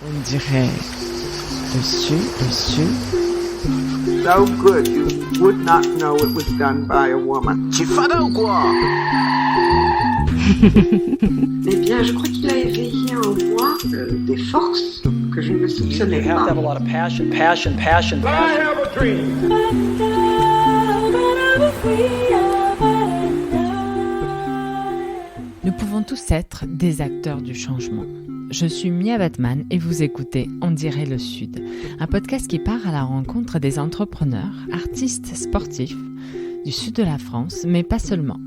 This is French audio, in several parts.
On dirait dessus. So good you would not know it was done by a woman. Tu es fada ou quoi? Eh bien, je crois qu'il a éveillé en moi des forces que je ne soupçonnais You have to have a pas. lot of passion. I have a dream. Nous pouvons tous être des acteurs du changement. Je suis Mia Batman et vous écoutez On dirait le Sud, un podcast qui part à la rencontre des entrepreneurs, artistes, sportifs du sud de la France, mais pas seulement.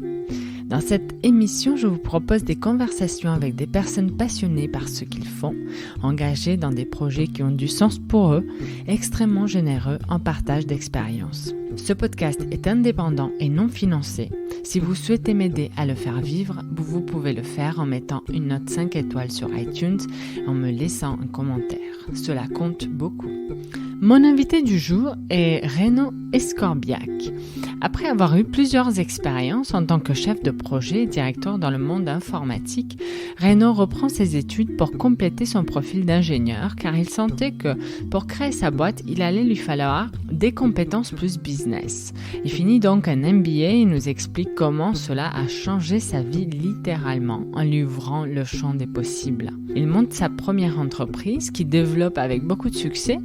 Dans cette émission, je vous propose des conversations avec des personnes passionnées par ce qu'ils font, engagées dans des projets qui ont du sens pour eux, extrêmement généreux en partage d'expériences. Ce podcast est indépendant et non financé. Si vous souhaitez m'aider à le faire vivre, vous pouvez le faire en mettant une note 5 étoiles sur iTunes et en me laissant un commentaire. Cela compte beaucoup. Mon invité du jour est Renaud Escorbiac. Après avoir eu plusieurs expériences en tant que chef de projet et directeur dans le monde informatique, Renaud reprend ses études pour compléter son profil d'ingénieur car il sentait que pour créer sa boîte, il allait lui falloir des compétences plus business. Il finit donc un MBA et nous explique comment cela a changé sa vie littéralement en lui ouvrant le champ des possibles. Il monte sa première entreprise qui développe avec beaucoup de succès,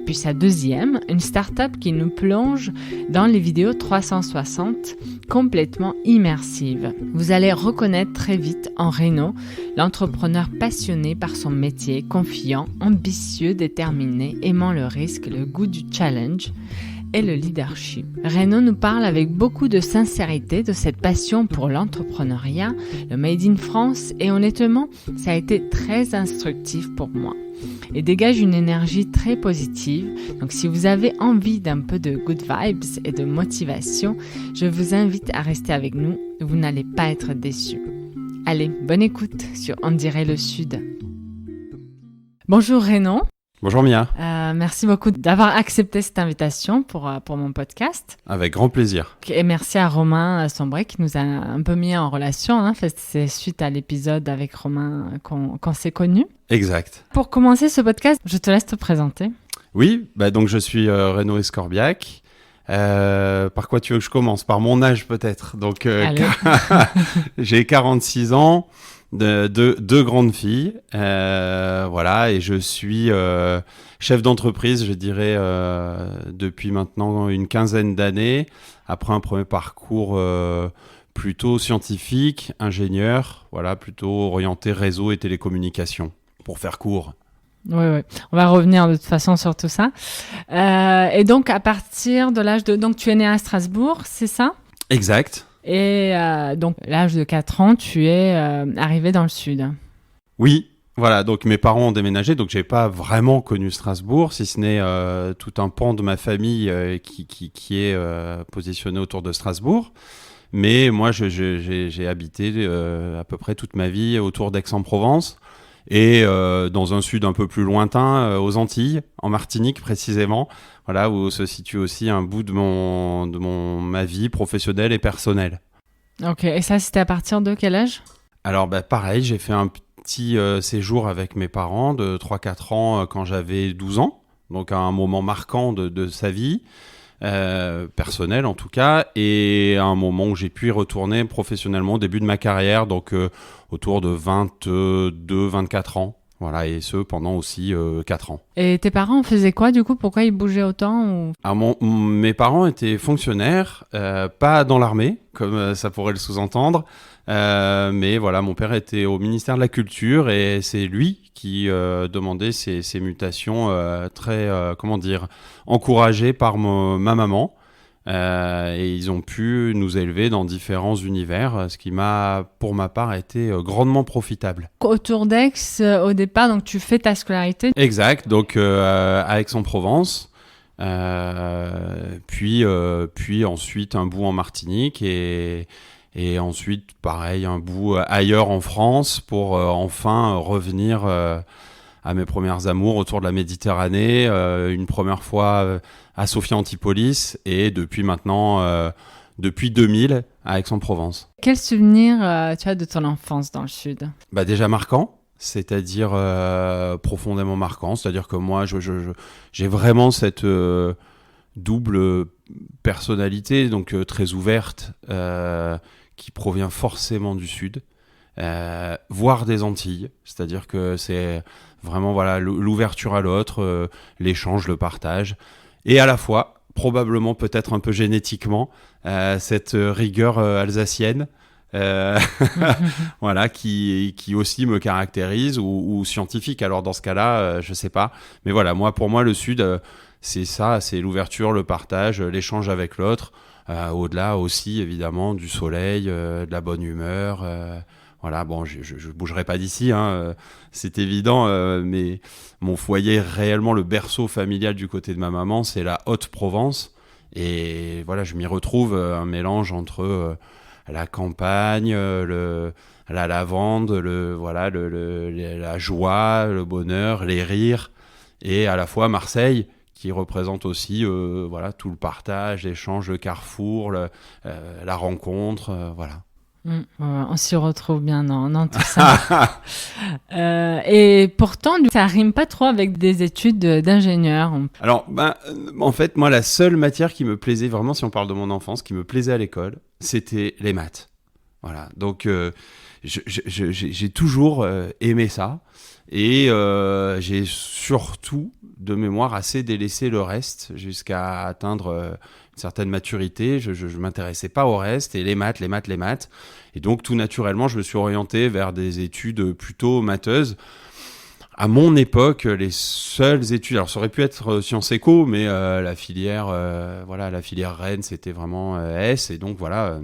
puis sa deuxième, une start-up qui nous plonge dans les vidéos 360 complètement immersives. Vous allez reconnaître très vite en Renaud l'entrepreneur passionné par son métier, confiant, ambitieux, déterminé, aimant le risque, le goût du challenge et le leadership. Renaud nous parle avec beaucoup de sincérité de cette passion pour l'entrepreneuriat, le Made in France et honnêtement, ça a été très instructif pour moi. Et dégage une énergie très positive. Donc si vous avez envie d'un peu de good vibes et de motivation, je vous invite à rester avec nous, vous n'allez pas être déçus. Allez, bonne écoute sur On dirait le Sud. Bonjour Renaud. Bonjour Mia. Merci beaucoup d'avoir accepté cette invitation pour mon podcast. Avec grand plaisir. Et merci à Romain Sombré qui nous a un peu mis en relation. C'est suite à l'épisode avec Romain qu'on s'est connus. Exact. Pour commencer ce podcast, je te laisse te présenter. Oui, donc je suis Renaud Escorbiac. Par quoi tu veux que je commence? Par mon âge peut-être. Donc j'ai 46 ans. Deux grandes filles, voilà, et je suis chef d'entreprise, je dirais, depuis maintenant une quinzaine d'années, après un premier parcours plutôt scientifique, ingénieur, voilà, plutôt orienté réseau et télécommunications, pour faire court. Oui, on va revenir de toute façon sur tout ça. Et donc, à partir de l'âge de... Donc, tu es né à Strasbourg, c'est ça ? Exact. Et donc, à l'âge de 4 ans, tu es arrivé dans le sud. Oui, voilà. Donc, mes parents ont déménagé. Donc, je n'ai pas vraiment connu Strasbourg, si ce n'est tout un pan de ma famille qui est positionné autour de Strasbourg. Mais moi, j'ai habité à peu près toute ma vie autour d'Aix-en-Provence et dans un sud un peu plus lointain, aux Antilles, en Martinique précisément. Voilà, où se situe aussi un bout de ma vie professionnelle et personnelle. Ok, et ça, c'était à partir de quel âge ? Alors, pareil, j'ai fait un petit séjour avec mes parents de 3-4 ans quand j'avais 12 ans. Donc, à un moment marquant de sa vie, personnelle en tout cas. Et à un moment où j'ai pu y retourner professionnellement au début de ma carrière, donc autour de 22-24 ans. Voilà, et ce, pendant aussi 4 ans. Et tes parents faisaient quoi, du coup ? Pourquoi ils bougeaient autant ou... Alors, mes parents étaient fonctionnaires, pas dans l'armée, comme ça pourrait le sous-entendre. Mais voilà, mon père était au ministère de la Culture et c'est lui qui demandait ces mutations très, encouragées par ma maman. Et ils ont pu nous élever dans différents univers, ce qui m'a, pour ma part, été grandement profitable. Autour d'Aix, au départ, donc tu fais ta scolarité. Exact, donc à Aix-en-Provence, puis ensuite un bout en Martinique et ensuite, pareil, un bout ailleurs en France pour enfin revenir à mes premières amours autour de la Méditerranée, une première fois à Sophia Antipolis et depuis maintenant, depuis 2000, à Aix-en-Provence. Quel souvenir tu as de ton enfance dans le sud ? Déjà marquant, c'est-à-dire profondément marquant. C'est-à-dire que moi, j'ai vraiment cette double personnalité, donc très ouverte, qui provient forcément du Sud, voire des Antilles. C'est-à-dire que c'est vraiment voilà, l'ouverture à l'autre, l'échange, le partage, et à la fois, probablement peut-être un peu génétiquement, cette rigueur alsacienne, voilà, qui aussi me caractérise, ou scientifique. Alors dans ce cas-là, je sais pas. Mais voilà, pour moi, le Sud, c'est ça, c'est l'ouverture, le partage, l'échange avec l'autre. Au-delà aussi, évidemment, du soleil, de la bonne humeur. Voilà, bon, je bougerai pas d'ici, hein, c'est évident, mais mon foyer, réellement le berceau familial du côté de ma maman, c'est la Haute-Provence. Et voilà, je m'y retrouve un mélange entre la campagne, la lavande, la joie, le bonheur, les rires, et à la fois Marseille, qui représente aussi voilà, tout le partage, l'échange, le carrefour, la rencontre, voilà. On s'y retrouve bien dans tout ça. Et pourtant, ça rime pas trop avec des études d'ingénieur. Alors, en fait, moi, la seule matière qui me plaisait vraiment, si on parle de mon enfance, qui me plaisait à l'école, c'était les maths. Voilà. Donc, j'ai toujours aimé ça. Et j'ai surtout, de mémoire, assez délaissé le reste jusqu'à atteindre une certaine maturité. Je m'intéressais pas au reste, et les maths. Et donc, tout naturellement, je me suis orienté vers des études plutôt matheuses. À mon époque, les seules études, alors ça aurait pu être Sciences Éco, mais la filière Rennes, c'était vraiment S. Et donc, voilà,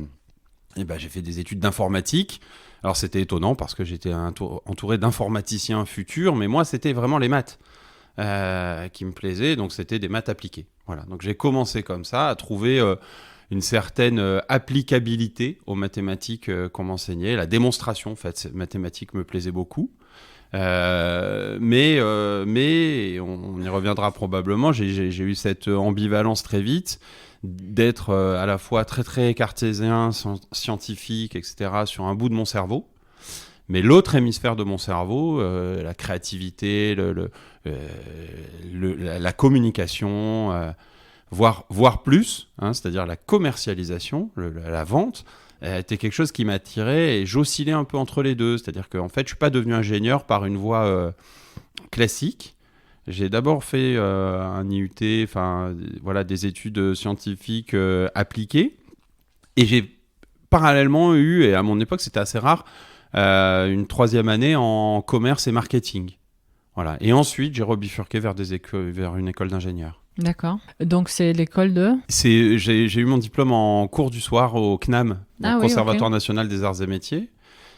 j'ai fait des études d'informatique. Alors, c'était étonnant parce que j'étais entouré d'informaticiens futurs, mais moi, c'était vraiment les maths qui me plaisaient. Donc, c'était des maths appliquées. Voilà. Donc, j'ai commencé comme ça à trouver une certaine applicabilité aux mathématiques qu'on m'enseignait. La démonstration, en fait, ces mathématiques me plaisait beaucoup. Mais on y reviendra probablement. J'ai eu cette ambivalence très vite d'être à la fois très très cartésien, scientifique, etc. sur un bout de mon cerveau, mais l'autre hémisphère de mon cerveau, la créativité, la communication, voire plus, hein, c'est-à-dire la commercialisation, la vente, était quelque chose qui m'attirait, et j'oscillais un peu entre les deux. C'est-à-dire qu'en fait, je ne suis pas devenu ingénieur par une voie classique. J'ai d'abord fait un IUT, voilà, des études scientifiques appliquées. Et j'ai parallèlement eu, et à mon époque c'était assez rare, une 3e année en commerce et marketing. Voilà. Et ensuite, j'ai rebifurqué vers une école d'ingénieur. D'accord. Donc, c'est l'école de... J'ai eu mon diplôme en cours du soir au CNAM, Conservatoire national des arts et métiers.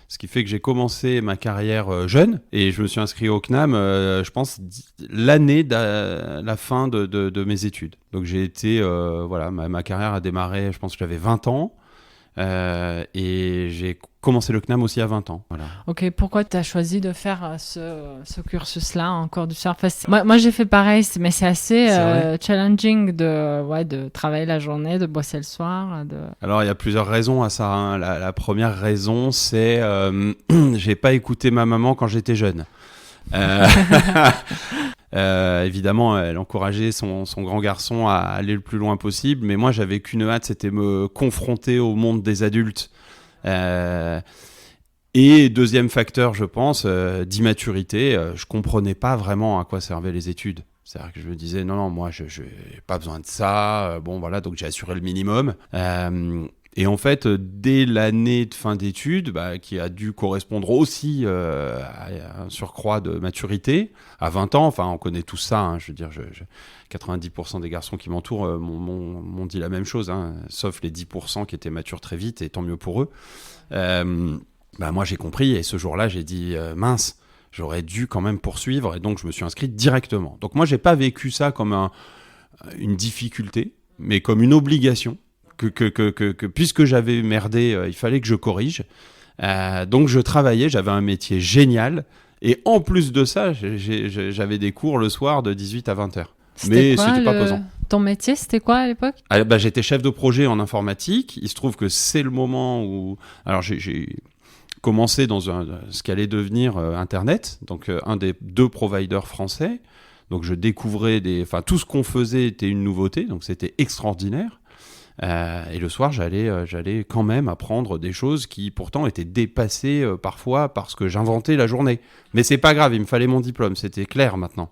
Ce qui fait que j'ai commencé ma carrière jeune, et je me suis inscrit au CNAM, je pense, l'année de la fin de mes études. Donc j'ai été, voilà, ma carrière a démarré, je pense que j'avais 20 ans, et j'ai commencé le CNAM aussi à 20 ans. Voilà. Ok, pourquoi tu as choisi de faire ce cursus-là en cours du soir? Moi, j'ai fait pareil, mais c'est assez challenging de travailler la journée, de bosser le soir. Alors, il y a plusieurs raisons à ça, hein. La première raison, c'est j'ai pas écouté ma maman quand j'étais jeune. Évidemment, elle encourageait son grand garçon à aller le plus loin possible, mais moi, j'avais qu'une hâte, c'était me confronter au monde des adultes. Et deuxième facteur, je pense, d'immaturité, je comprenais pas vraiment à quoi servaient les études. C'est-à-dire que je me disais, non, moi, je n'ai pas besoin de ça. Bon, voilà, donc j'ai assuré le minimum. Et en fait, dès l'année de fin d'études, qui a dû correspondre aussi à un surcroît de maturité, à 20 ans, on connaît tout ça, hein, je veux dire, 90% des garçons qui m'entourent m'ont dit la même chose, hein, sauf les 10% qui étaient matures très vite, et tant mieux pour eux. Moi, j'ai compris, et ce jour-là, j'ai dit, mince, j'aurais dû quand même poursuivre, et donc je me suis inscrit directement. Donc moi, j'ai pas vécu ça comme une difficulté, mais comme une obligation. Que puisque j'avais merdé, il fallait que je corrige. Donc je travaillais, j'avais un métier génial. Et en plus de ça, j'avais des cours le soir de 18 à 20 heures. Mais c'était pas pesant. Ton métier, c'était quoi à l'époque ? J'étais chef de projet en informatique. Il se trouve que c'est le moment où... Alors commencé dans ce qu'allait devenir Internet, donc un des 2 providers français. Donc je découvrais tout ce qu'on faisait était une nouveauté, donc c'était extraordinaire. Et le soir, j'allais quand même apprendre des choses qui pourtant étaient dépassées parfois parce que j'inventais la journée. Mais c'est pas grave, il me fallait mon diplôme, c'était clair maintenant.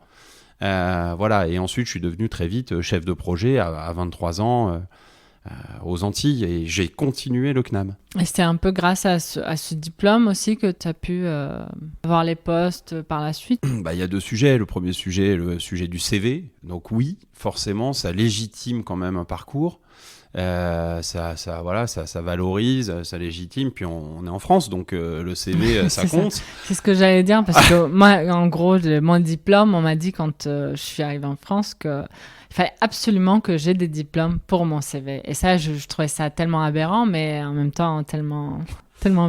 Voilà, et ensuite je suis devenu très vite chef de projet à 23 ans aux Antilles et j'ai continué le CNAM. Et c'était un peu grâce à ce diplôme aussi que tu as pu avoir les postes par la suite. Il y a 2 sujets. Le premier sujet, le sujet du CV. Donc oui, forcément, ça légitime quand même un parcours. Ça valorise, ça légitime. Puis on est en France, donc le CV, ça compte. C'est ce que j'allais dire, parce que moi, en gros, mon diplôme, on m'a dit quand je suis arrivée en France qu'il fallait absolument que j'ai des diplômes pour mon CV. Et ça, je trouvais ça tellement aberrant, mais en même temps tellement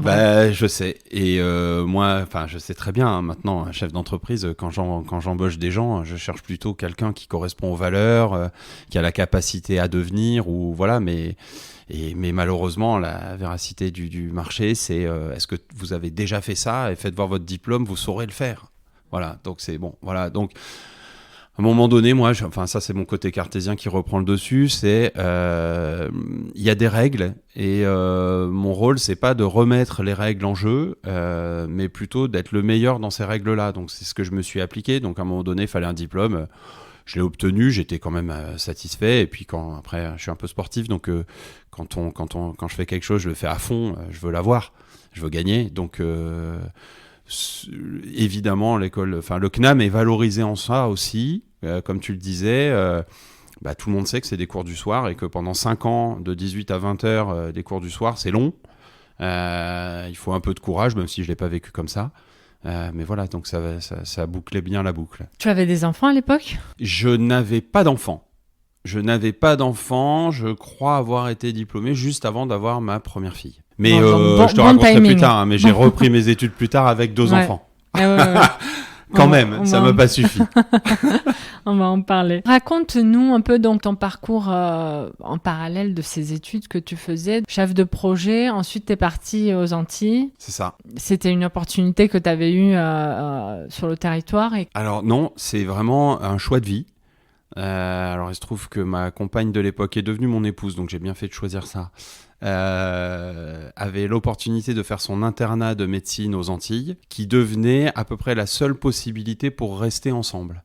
vrai. Je sais. Et moi, je sais très bien, hein, maintenant, un chef d'entreprise, quand j'embauche des gens, je cherche plutôt quelqu'un qui correspond aux valeurs, qui a la capacité à devenir, ou voilà, mais malheureusement, la véracité du marché, c'est est-ce que vous avez déjà fait ça et faites voir votre diplôme, vous saurez le faire. Voilà, donc c'est bon. Voilà, donc à un moment donné, moi, ça c'est mon côté cartésien qui reprend le dessus, c'est il y a des règles et mon rôle, c'est pas de remettre les règles en jeu, mais plutôt d'être le meilleur dans ces règles-là. Donc c'est ce que je me suis appliqué. Donc à un moment donné, il fallait un diplôme. Je l'ai obtenu, j'étais quand même satisfait. Et puis après, je suis un peu sportif, donc quand je fais quelque chose, je le fais à fond. Je veux l'avoir, je veux gagner. Donc évidemment, le CNAM est valorisé en ça aussi. Comme tu le disais, tout le monde sait que c'est des cours du soir et que pendant 5 ans, de 18 à 20 heures, des cours du soir, c'est long. Il faut un peu de courage, même si je ne l'ai pas vécu comme ça. Mais voilà, donc ça bouclait bien la boucle. Tu avais des enfants à l'époque ? Je n'avais pas d'enfants. Je crois avoir été diplômé juste avant d'avoir ma première fille. Mais je te raconterai plus tard, hein, mais j'ai repris mes études plus tard avec 2 enfants. Ouais. Quand même, ça m'a pas suffi. On va en parler. Raconte-nous un peu donc ton parcours en parallèle de ces études que tu faisais. Chef de projet, ensuite tu es parti aux Antilles. C'est ça. C'était une opportunité que tu avais eue sur le territoire Alors non, c'est vraiment un choix de vie. Alors il se trouve que ma compagne de l'époque est devenue mon épouse, donc j'ai bien fait de choisir ça. Avait l'opportunité de faire son internat de médecine aux Antilles, qui devenait à peu près la seule possibilité pour rester ensemble.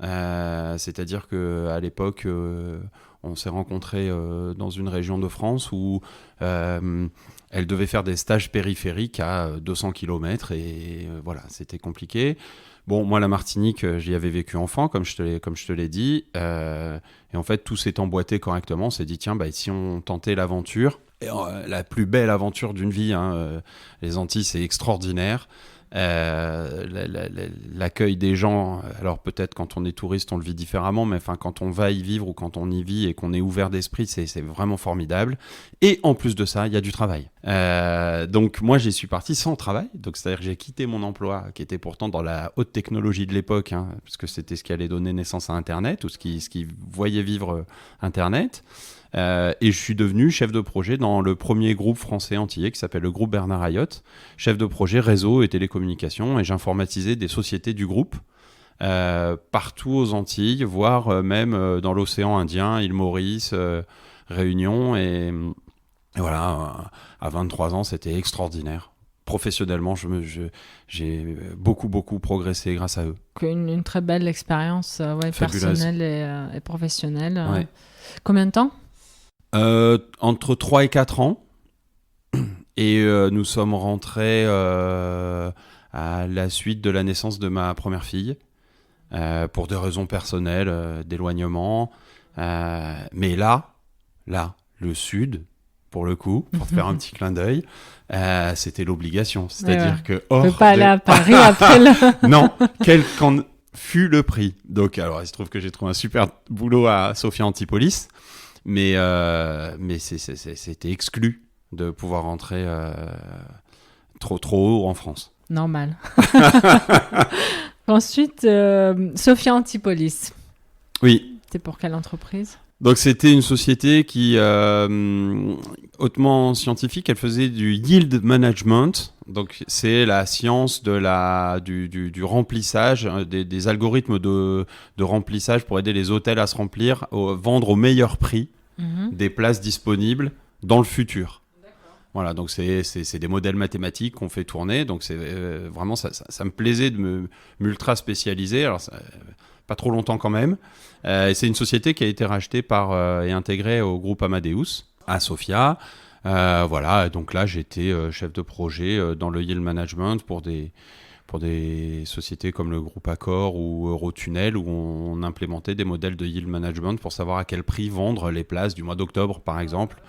C'est-à-dire qu'à l'époque, on s'est rencontrés dans une région de France où elle devait faire des stages périphériques à 200 km et voilà, c'était compliqué. Bon, moi, la Martinique, j'y avais vécu enfant, comme je te l'ai dit. Et en fait, tout s'est emboîté correctement. On s'est dit, tiens, si on tentait l'aventure, la plus belle aventure d'une vie, hein, les Antilles, c'est extraordinaire. L'accueil des gens, alors peut-être quand on est touriste on le vit différemment, mais quand on va y vivre ou quand on y vit et qu'on est ouvert d'esprit, c'est vraiment formidable. Et en plus de ça, il y a du travail. Donc moi j'y suis parti sans travail, donc c'est-à-dire que j'ai quitté mon emploi qui était pourtant dans la haute technologie de l'époque, hein, puisque c'était ce qui allait donner naissance à Internet ou ce qui voyait vivre Internet. Et je suis devenu chef de projet dans le premier groupe français antillais qui s'appelle le groupe Bernard Ayotte, chef de projet réseau et télécommunications, et j'informatisais des sociétés du groupe partout aux Antilles, voire même dans l'océan Indien, île Maurice, Réunion, et voilà, à 23 ans, c'était extraordinaire. Professionnellement, j'ai beaucoup progressé grâce à eux. Une très belle expérience personnelle et professionnelle. Ouais. Combien de temps ? Entre 3 et 4 ans. Et nous sommes rentrés à la suite de la naissance de ma première fille, pour des raisons personnelles, d'éloignement. Mais là, le Sud, pour le coup, pour te faire un petit clin d'œil, c'était l'obligation. C'est-à-dire que on ne peut pas aller à Paris après le... Non, quel qu'en fut le prix. Donc, alors, il se trouve que j'ai trouvé un super boulot à Sophia Antipolis, mais c'était exclu de pouvoir rentrer trop haut en France. Normal. Ensuite, Sophia Antipolis. Oui. C'était pour quelle entreprise ? Donc c'était une société qui hautement scientifique, elle faisait du yield management. Donc c'est la science du remplissage, des algorithmes de remplissage pour aider les hôtels à se remplir, vendre au meilleur prix des places disponibles dans le futur. Voilà, donc c'est des modèles mathématiques qu'on fait tourner. Donc c'est vraiment ça me plaisait de m'ultra spécialiser. Alors pas trop longtemps quand même. Et c'est une société qui a été rachetée et intégrée au groupe Amadeus à Sofia. Voilà, donc là j'étais chef de projet dans le yield management pour des sociétés comme le groupe Accor ou Eurotunnel, où on implémentait des modèles de yield management pour savoir à quel prix vendre les places du mois d'octobre par exemple.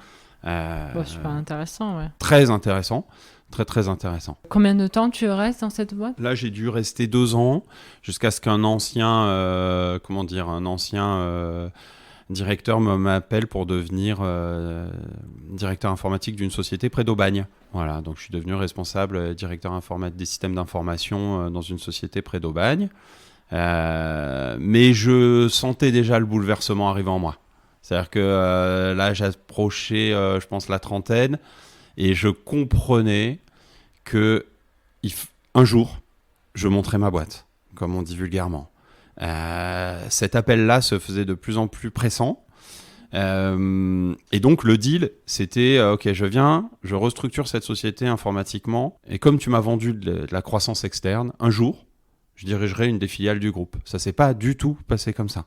Super intéressant, ouais. Très intéressant. Très, très intéressant. Combien de temps tu restes dans cette boîte ? Là, j'ai dû rester 2 ans jusqu'à ce qu'un ancien directeur m'appelle pour devenir directeur informatique d'une société près d'Aubagne. Voilà, donc je suis devenu responsable directeur des systèmes d'information dans une société près d'Aubagne. Mais je sentais déjà le bouleversement arriver en moi. C'est-à-dire que là, j'approchais, je pense, la trentaine. Et je comprenais que un jour, je monterais ma boîte, comme on dit vulgairement. Cet appel-là se faisait de plus en plus pressant. Et donc, le deal, c'était OK, je viens, je restructure cette société informatiquement. Et comme tu m'as vendu de la croissance externe, un jour, je dirigerai une des filiales du groupe. Ça ne s'est pas du tout passé comme ça.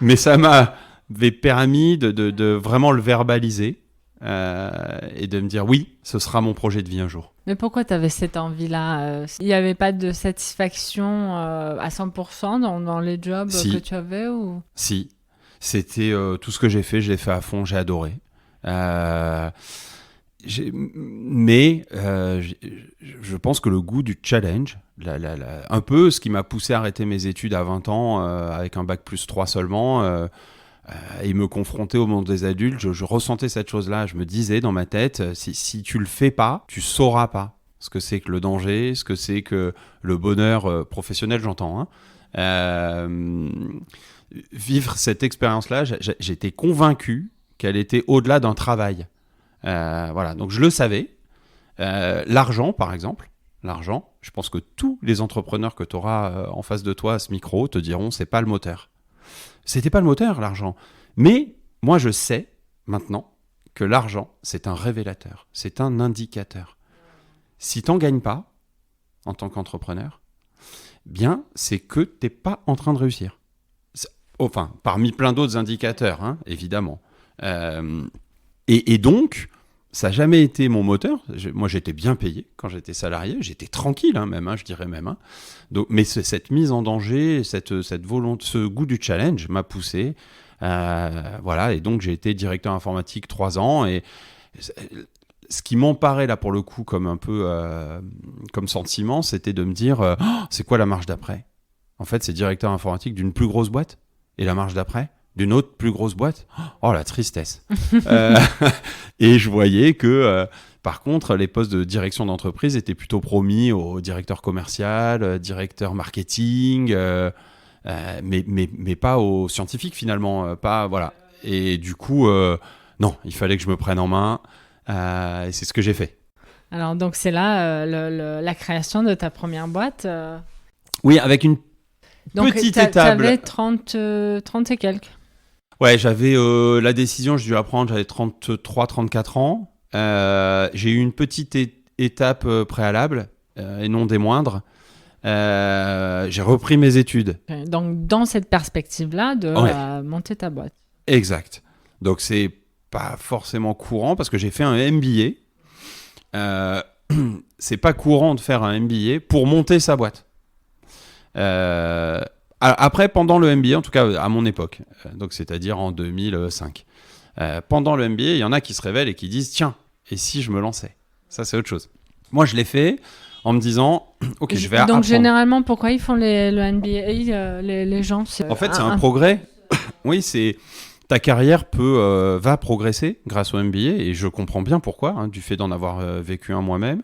Mais ça m'avait permis de vraiment le verbaliser. Et de me dire oui, ce sera mon projet de vie un jour. Mais pourquoi tu avais cette envie-là ? Il n'y avait pas de satisfaction à 100% dans les jobs que tu avais ou... Si, c'était tout ce que j'ai fait, je l'ai fait à fond, j'ai adoré. Mais je pense que le goût du challenge, un peu ce qui m'a poussé à arrêter mes études à 20 ans avec un bac plus 3 seulement, et me confronter au monde des adultes, je ressentais cette chose-là. Je me disais dans ma tête, si tu le fais pas, tu sauras pas ce que c'est que le danger, ce que c'est que le bonheur professionnel, j'entends. Vivre cette expérience-là, j'étais convaincu qu'elle était au-delà d'un travail. Voilà, donc je le savais. L'argent, par exemple, je pense que tous les entrepreneurs que tu auras en face de toi à ce micro te diront, c'est pas le moteur. C'était pas le moteur, l'argent. Mais moi, je sais maintenant que l'argent, c'est un révélateur, c'est un indicateur. Si tu n'en gagnes pas, en tant qu'entrepreneur, bien, c'est que tu n'es pas en train de réussir. Enfin, parmi plein d'autres indicateurs, évidemment. Et donc, ça n'a jamais été mon moteur. Moi, j'étais bien payé quand j'étais salarié. J'étais tranquille, je dirais même. Donc, mais cette mise en danger, cette volonté, ce goût du challenge m'a poussé. Voilà, et donc j'ai été directeur informatique 3 ans. Et ce qui m'emparait là, pour le coup, comme un peu comme sentiment, c'était de me dire c'est quoi la marche d'après ? En fait, c'est directeur informatique d'une plus grosse boîte. Et la marche d'après ? D'une autre plus grosse boîte. Oh, la tristesse. Et je voyais que, par contre, les postes de direction d'entreprise étaient plutôt promis au directeur commercial, directeur marketing, mais pas aux scientifiques finalement. Pas, voilà. Et du coup, non, il fallait que je me prenne en main. Et c'est ce que j'ai fait. Alors, donc, c'est là la création de ta première boîte. Oui, avec une petite étape. Donc, tu avais 30 et quelques. Ouais, j'avais la décision, je dû la prendre, j'avais 33, 34 ans. J'ai eu une petite étape préalable, et non des moindres. J'ai repris mes études. Donc, dans cette perspective-là, de monter ta boîte. Exact. Donc, c'est pas forcément courant parce que j'ai fait un MBA. C'est pas courant de faire un MBA pour monter sa boîte. Après, pendant le MBA, en tout cas à mon époque, donc c'est-à-dire en 2005, pendant le MBA, il y en a qui se révèlent et qui disent « Tiens, et si je me lançais ?» Ça, c'est autre chose. Moi, je l'ai fait en me disant « Ok, je vais apprendre. » Donc, généralement, pourquoi ils font le MBA, les gens En fait, c'est un progrès. Oui, c'est... Ta carrière va progresser grâce au MBA, et je comprends bien pourquoi, du fait d'en avoir vécu un moi-même,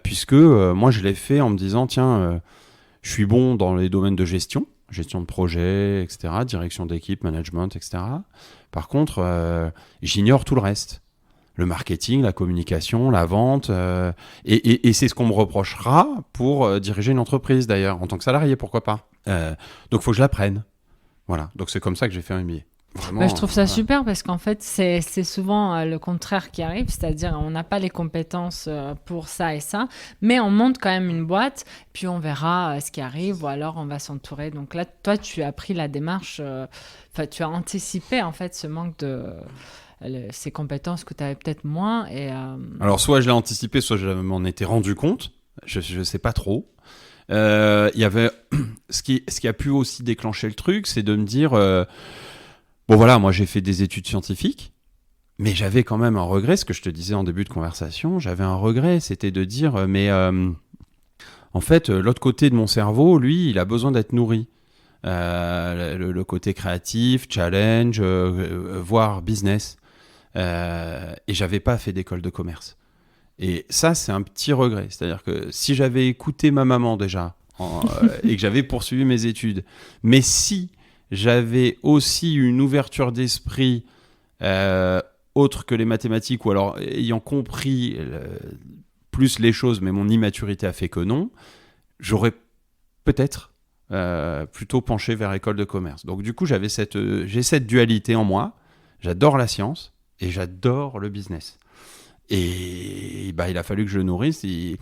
puisque moi, je l'ai fait en me disant « Tiens... je suis bon dans les domaines de gestion. gestion de projet, etc., direction d'équipe, management, etc. Par contre, j'ignore tout le reste. Le marketing, la communication, la vente, et c'est ce qu'on me reprochera pour diriger une entreprise d'ailleurs, en tant que salarié, pourquoi pas. Donc il faut que je l'apprenne. Voilà, donc c'est comme ça que j'ai fait un MBA. Vraiment, je trouve ça super parce qu'en fait, c'est souvent le contraire qui arrive, c'est-à-dire on n'a pas les compétences pour ça et ça, mais on monte quand même une boîte, puis on verra ce qui arrive ou alors on va s'entourer. Donc là, toi, tu as pris la démarche, tu as anticipé en fait ce manque de... ces compétences que tu avais peut-être moins. Alors, soit je l'ai anticipé, soit je m'en étais rendu compte. Je ne sais pas trop. Il y avait... ce qui a pu aussi déclencher le truc, c'est de me dire... bon, voilà, moi, j'ai fait des études scientifiques, mais j'avais quand même un regret, ce que je te disais en début de conversation, j'avais un regret, c'était de dire, en fait, l'autre côté de mon cerveau, lui, il a besoin d'être nourri. Le côté créatif, challenge, voire business. Et j'avais pas fait d'école de commerce. Et ça, c'est un petit regret. C'est-à-dire que si j'avais écouté ma maman déjà et que j'avais poursuivi mes études, mais si j'avais aussi une ouverture d'esprit autre que les mathématiques, ou alors ayant compris plus les choses, mais mon immaturité a fait que non, j'aurais peut-être plutôt penché vers école de commerce. Donc du coup, j'ai cette dualité en moi. J'adore la science. Et j'adore le business. Et il a fallu que je le nourrisse. Et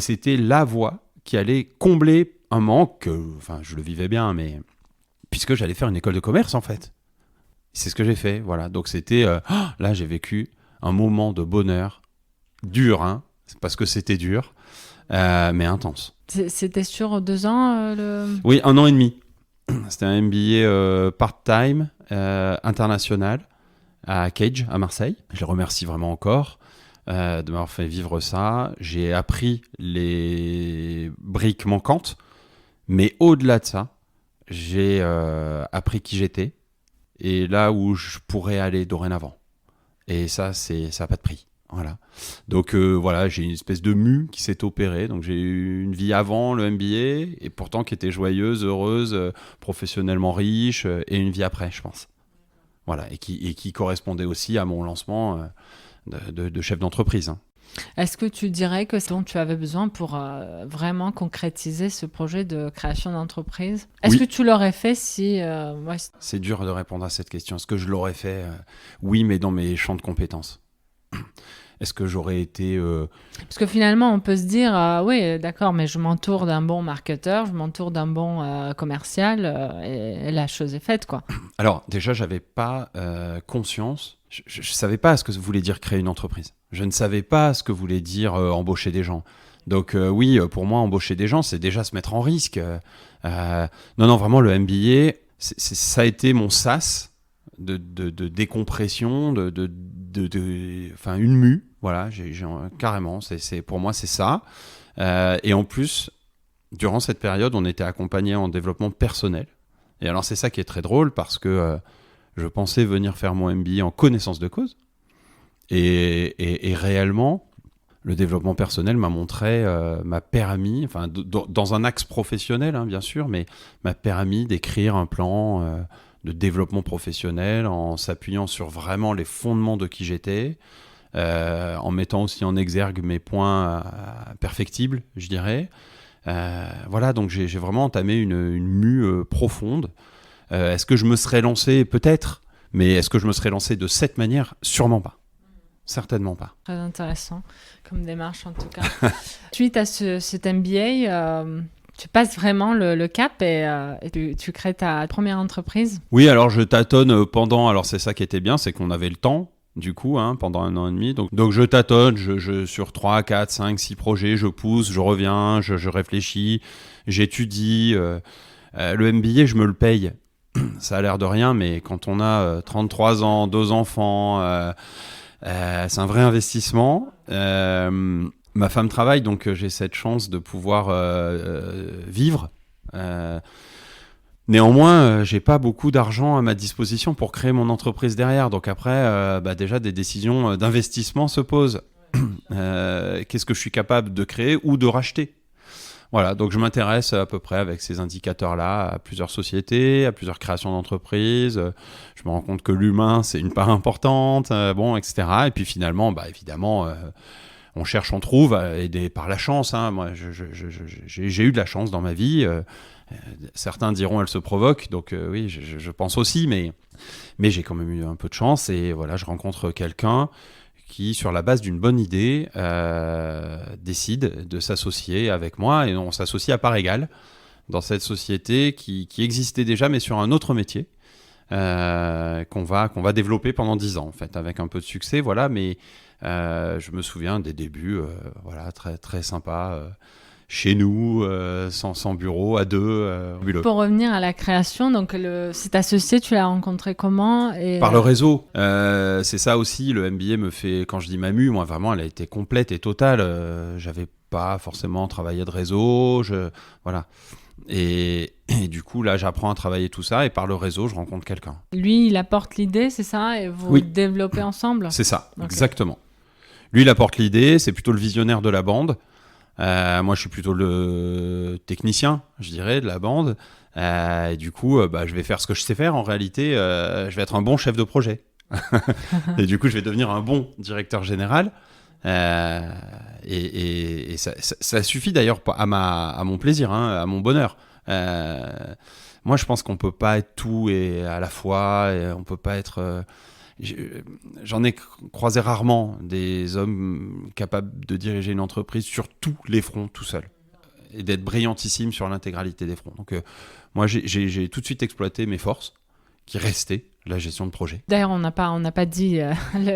c'était la voie qui allait combler un manque. Enfin, je le vivais bien, mais puisque j'allais faire une école de commerce, en fait. C'est ce que j'ai fait. Voilà. Donc c'était... là, j'ai vécu un moment de bonheur dur, hein, parce que c'était dur, mais intense. C'était sur 2 ans Oui, 1 an et demi. C'était un MBA part-time, international, à Cage, à Marseille. Je les remercie vraiment encore de m'avoir fait vivre ça. J'ai appris les briques manquantes, mais au-delà de ça, j'ai appris qui j'étais et là où je pourrais aller dorénavant. Et ça, ça n'a pas de prix. Voilà. Donc voilà, j'ai une espèce de mue qui s'est opérée. Donc j'ai eu une vie avant le MBA et pourtant qui était joyeuse, heureuse, professionnellement riche, et une vie après, je pense. Voilà, et qui correspondait aussi à mon lancement de chef d'entreprise. Hein. Est-ce que tu dirais que c'est ce dont tu avais besoin pour vraiment concrétiser ce projet de création d'entreprise ? Est-ce que tu l'aurais fait si... C'est dur de répondre à cette question. Est-ce que je l'aurais fait ? Oui, mais dans mes champs de compétences. Est-ce que j'aurais été... Parce que finalement, on peut se dire, oui, d'accord, mais je m'entoure d'un bon marketeur, je m'entoure d'un bon commercial, et la chose est faite, quoi. Alors, déjà, j'avais pas conscience, je savais pas ce que voulait dire créer une entreprise. Je ne savais pas ce que voulait dire embaucher des gens. Donc oui, pour moi, embaucher des gens, c'est déjà se mettre en risque. Non, vraiment, le MBA, ça a été mon sas de décompression, enfin, une mue. Voilà, carrément, pour moi, c'est ça. Et en plus, durant cette période, on était accompagné en développement personnel. Et alors, c'est ça qui est très drôle parce que je pensais venir faire mon MBA en connaissance de cause. Et réellement, le développement personnel m'a permis, enfin, dans un axe professionnel, hein, bien sûr, mais m'a permis d'écrire un plan de développement professionnel en s'appuyant sur vraiment les fondements de qui j'étais, en mettant aussi en exergue mes points perfectibles, je dirais. Voilà, donc j'ai vraiment entamé une mue profonde. Est-ce que je me serais lancé ? Peut-être, mais est-ce que je me serais lancé de cette manière ? Sûrement pas. Certainement pas. Très intéressant comme démarche en tout cas. Suite à cet MBA, tu passes vraiment le cap et tu crées ta première entreprise ? Oui, alors je tâtonne pendant... Alors c'est ça qui était bien, c'est qu'on avait le temps. Du coup, hein, pendant 1 an et demi. Donc je tâtonne, sur 3, 4, 5, 6 projets, je pousse, je reviens, je réfléchis, j'étudie. Le MBA, je me le paye. Ça a l'air de rien, mais quand on a 33 ans, 2 enfants, c'est un vrai investissement. Ma femme travaille, donc j'ai cette chance de pouvoir vivre. Néanmoins, j'ai pas beaucoup d'argent à ma disposition pour créer mon entreprise derrière. Donc après, déjà des décisions d'investissement se posent. Qu'est-ce que je suis capable de créer ou de racheter ? Voilà, donc je m'intéresse à peu près avec ces indicateurs-là à plusieurs sociétés, à plusieurs créations d'entreprises. Je me rends compte que l'humain, c'est une part importante, etc. Et puis finalement, évidemment, on cherche, on trouve, aidé par la chance. Hein. Moi, j'ai eu de la chance dans ma vie. Certains diront elle se provoque, donc oui, je pense aussi, mais j'ai quand même eu un peu de chance. Et voilà, je rencontre quelqu'un qui, sur la base d'une bonne idée, décide de s'associer avec moi, et on s'associe à part égale dans cette société qui existait déjà, mais sur un autre métier, qu'on va développer pendant 10 ans, en fait, avec un peu de succès, voilà, mais je me souviens des débuts, très, très sympa, chez nous, sans bureau, à deux. Pour revenir à la création, donc cet associé, tu l'as rencontré comment Par le réseau. C'est ça aussi, le MBA me fait, quand je dis m'amuse, moi vraiment, elle a été complète et totale. J'avais pas forcément travaillé de réseau, voilà. Et du coup, là, j'apprends à travailler tout ça, et par le réseau, je rencontre quelqu'un. Lui, il apporte l'idée, c'est ça, et vous développez ensemble. C'est ça, okay. Exactement. Lui, il apporte l'idée, c'est plutôt le visionnaire de la bande. Moi, je suis plutôt le technicien, je dirais, de la bande. Et du coup, je vais faire ce que je sais faire. En réalité, je vais être un bon chef de projet. Et du coup, je vais devenir un bon directeur général. Et ça suffit d'ailleurs à mon plaisir, à mon bonheur. Moi, je pense qu'on peut pas être tout et à la fois. Et on peut pas être... J'en ai croisé rarement des hommes capables de diriger une entreprise sur tous les fronts tout seul et d'être brillantissime sur l'intégralité des fronts. Donc moi j'ai tout de suite exploité mes forces qui restaient la gestion de projet. D'ailleurs on n'a pas dit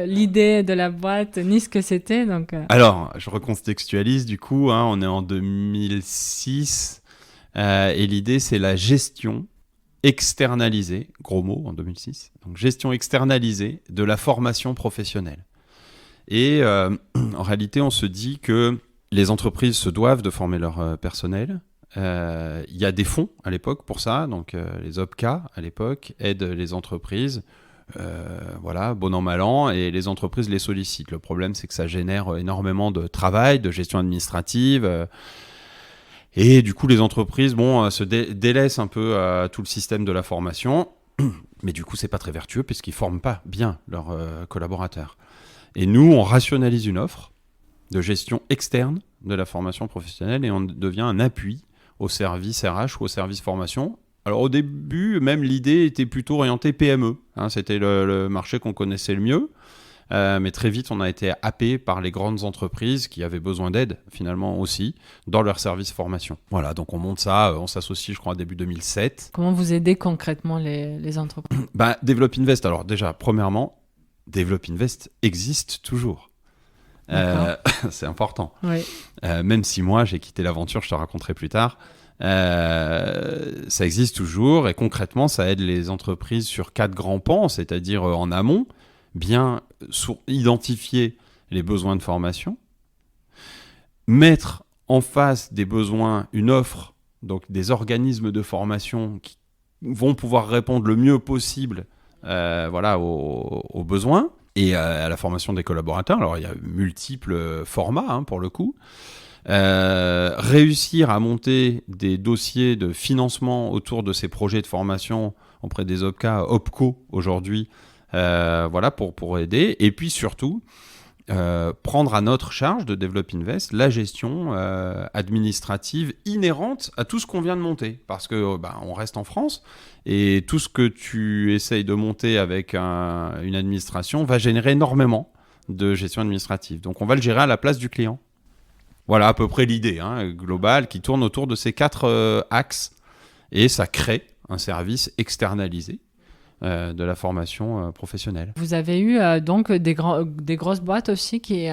l'idée de la boîte ni ce que c'était. Donc Alors je recontextualise du coup, on est en 2006 et l'idée c'est la gestion externalisée, gros mot en 2006, donc gestion externalisée de la formation professionnelle. Et en réalité, on se dit que les entreprises se doivent de former leur personnel. Il y a des fonds à l'époque pour ça, donc les OPCA à l'époque aident les entreprises, bon an mal an, et les entreprises les sollicitent. Le problème, c'est que ça génère énormément de travail, de gestion administrative. Et du coup, les entreprises se délaissent un peu à tout le système de la formation. Mais du coup, c'est pas très vertueux puisqu'ils forment pas bien leurs collaborateurs. Et nous, on rationalise une offre de gestion externe de la formation professionnelle et on devient un appui au service RH ou au service formation. Alors au début, même l'idée était plutôt orientée PME. C'était le marché qu'on connaissait le mieux. Mais très vite, on a été happé par les grandes entreprises qui avaient besoin d'aide, finalement aussi, dans leur service formation. Voilà, donc on monte ça, on s'associe, je crois, début 2007. Comment vous aidez concrètement les entreprises ? Develop Invest, alors déjà, premièrement, Develop Invest existe toujours. C'est important. Oui. Même si moi, j'ai quitté l'aventure, je te raconterai plus tard. Ça existe toujours et concrètement, ça aide les entreprises sur 4 grands pans, c'est-à-dire en amont, bien identifier les besoins de formation, mettre en face des besoins une offre, donc des organismes de formation qui vont pouvoir répondre le mieux possible aux besoins et à la formation des collaborateurs. Alors il y a multiples formats pour le coup. Réussir à monter des dossiers de financement autour de ces projets de formation auprès des OPCA, OPCO aujourd'hui, pour aider. Et puis surtout, prendre à notre charge de Develop Invest la gestion administrative inhérente à tout ce qu'on vient de monter. Parce que on reste en France et tout ce que tu essayes de monter avec une administration va générer énormément de gestion administrative. Donc on va le gérer à la place du client. Voilà à peu près l'idée globale qui tourne autour de ces 4 axes et ça crée un service externalisé de la formation professionnelle. Vous avez eu donc des grosses boîtes aussi qui...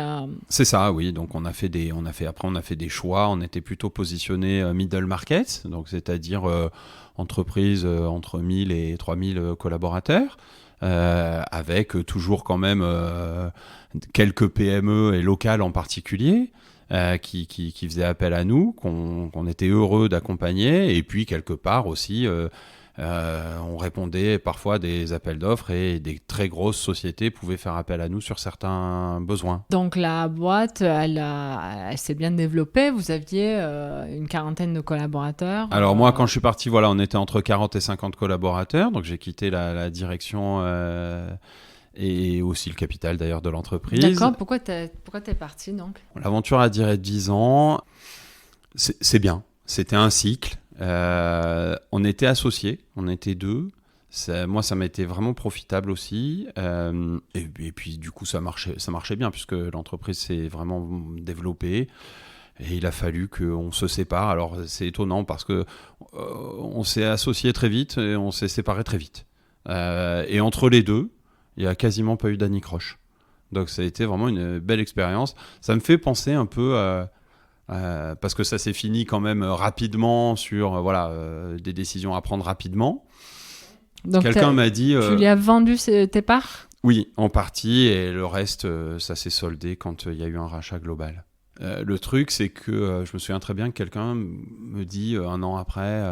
C'est ça, oui. Donc on a fait des choix. On était plutôt positionné middle market, donc c'est-à-dire entreprise entre 1000 et 3000 collaborateurs, avec toujours quand même quelques PME et locales en particulier. Qui faisaient appel à nous, qu'on était heureux d'accompagner, et puis quelque part aussi On répondait parfois à des appels d'offres et des très grosses sociétés pouvaient faire appel à nous sur certains besoins. Donc la boîte, elle s'est bien développée. Vous aviez une quarantaine de collaborateurs. Alors moi, quand je suis parti, voilà, on était entre 40 et 50 collaborateurs. Donc j'ai quitté la direction et aussi le capital d'ailleurs de l'entreprise. D'accord, pourquoi t'es parti donc ? L'aventure a duré 10 ans. C'est bien. C'était un cycle. On était associés, on était 2. Moi, ça m'a été vraiment profitable aussi. Et puis, du coup, ça marchait bien puisque l'entreprise s'est vraiment développée. Et il a fallu qu'on se sépare. Alors, c'est étonnant parce que on s'est associés très vite et on s'est séparés très vite. Et entre les deux, il n'y a quasiment pas eu d'anicroche. Donc, ça a été vraiment une belle expérience. Ça me fait penser un peu parce que ça s'est fini quand même rapidement sur des décisions à prendre rapidement. Donc quelqu'un m'a dit... tu lui as vendu tes parts ? Oui, en partie, et le reste, ça s'est soldé quand il y a eu un rachat global. Le truc, c'est que je me souviens très bien que quelqu'un me dit 1 an après,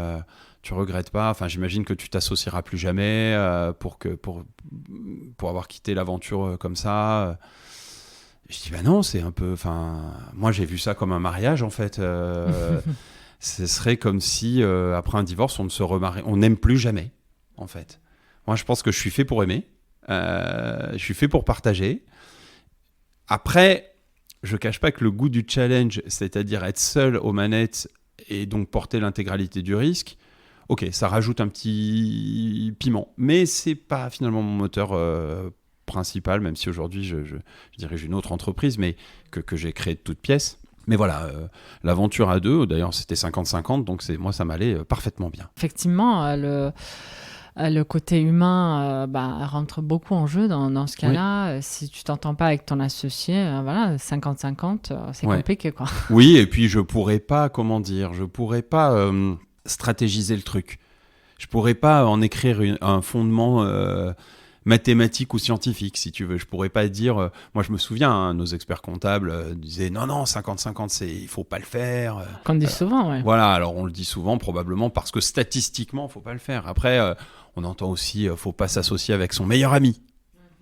tu regrettes pas, enfin j'imagine que tu t'associeras plus jamais pour avoir quitté l'aventure comme ça. Je dis non, c'est un peu, moi j'ai vu ça comme un mariage en fait. Ce serait comme si après un divorce on ne se remarie, on n'aime plus jamais en fait. Moi je pense que je suis fait pour aimer, je suis fait pour partager. Après, je cache pas que le goût du challenge, c'est-à-dire être seul aux manettes et donc porter l'intégralité du risque, ok, ça rajoute un petit piment, mais c'est pas finalement mon moteur principal, même si aujourd'hui je dirige une autre entreprise, mais que j'ai créée de toutes pièces. Mais voilà, l'aventure à 2, d'ailleurs c'était 50-50, donc moi ça m'allait parfaitement bien. Effectivement, le côté humain rentre beaucoup en jeu dans ce cas-là. Oui. Si tu t'entends pas avec ton associé, 50-50, c'est compliqué quoi. Oui, et puis je pourrais pas stratégiser le truc. Je pourrais pas en écrire un fondement mathématique ou scientifique, si tu veux. Je pourrais pas dire... moi, je me souviens, nos experts comptables disaient « Non, 50-50, il faut pas le faire. » Qu'on dit souvent, ouais. Voilà, alors on le dit souvent, probablement parce que statistiquement, faut pas le faire. Après, on entend aussi faut pas s'associer avec son meilleur ami,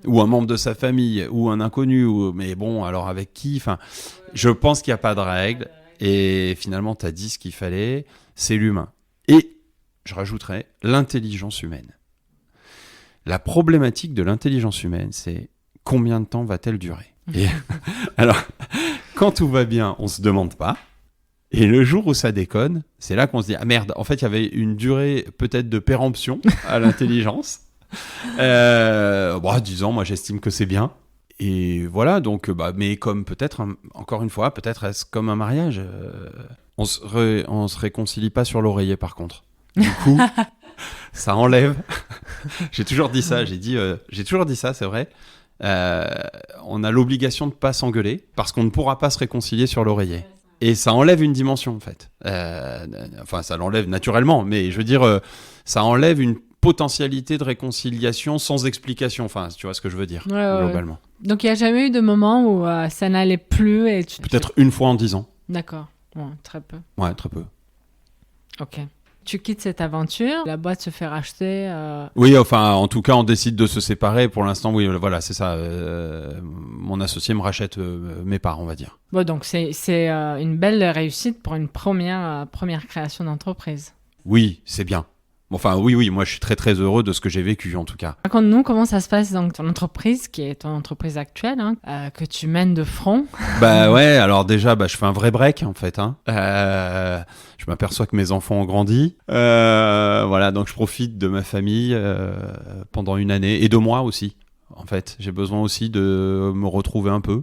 ou un membre de sa famille, ou un inconnu. Mais bon, alors avec qui ? Je pense qu'il n'y a pas de règle. Et finalement, tu as dit ce qu'il fallait, c'est l'humain. Et, je rajouterais, l'intelligence humaine. La problématique de l'intelligence humaine, c'est combien de temps va-t-elle durer ? Et alors, quand tout va bien, on ne se demande pas. Et le jour où ça déconne, c'est là qu'on se dit « Ah merde, en fait, il y avait une durée peut-être de péremption à l'intelligence. » 10 ans, moi, j'estime que c'est bien. Et voilà, donc, mais comme peut-être, encore une fois, peut-être est-ce comme un mariage. On se réconcilie pas sur l'oreiller, par contre. Du coup... ça enlève. J'ai toujours dit ça, c'est vrai. On a l'obligation de ne pas s'engueuler parce qu'on ne pourra pas se réconcilier sur l'oreiller. Et ça enlève une dimension, en fait. Ça l'enlève naturellement, mais je veux dire, ça enlève une potentialité de réconciliation sans explication. Enfin, tu vois ce que je veux dire, globalement. Ouais. Donc, il n'y a jamais eu de moment où ça n'allait plus et Peut-être une fois en 10 ans. D'accord. Ouais, très peu. Ouais, très peu. Ok. Tu quittes cette aventure, la boîte se fait racheter. Oui, en tout cas, on décide de se séparer. Pour l'instant, oui, voilà, c'est ça. Mon associé me rachète mes parts, on va dire. Bon, donc c'est une belle réussite pour une première création d'entreprise. Oui, c'est bien. Oui, moi je suis très très heureux de ce que j'ai vécu en tout cas. Raconte-nous comment ça se passe dans ton entreprise, qui est ton entreprise actuelle, que tu mènes de front. Alors déjà, je fais un vrai break en fait. Je m'aperçois que mes enfants ont grandi. Donc je profite de ma famille pendant une année et de moi aussi. En fait, j'ai besoin aussi de me retrouver un peu.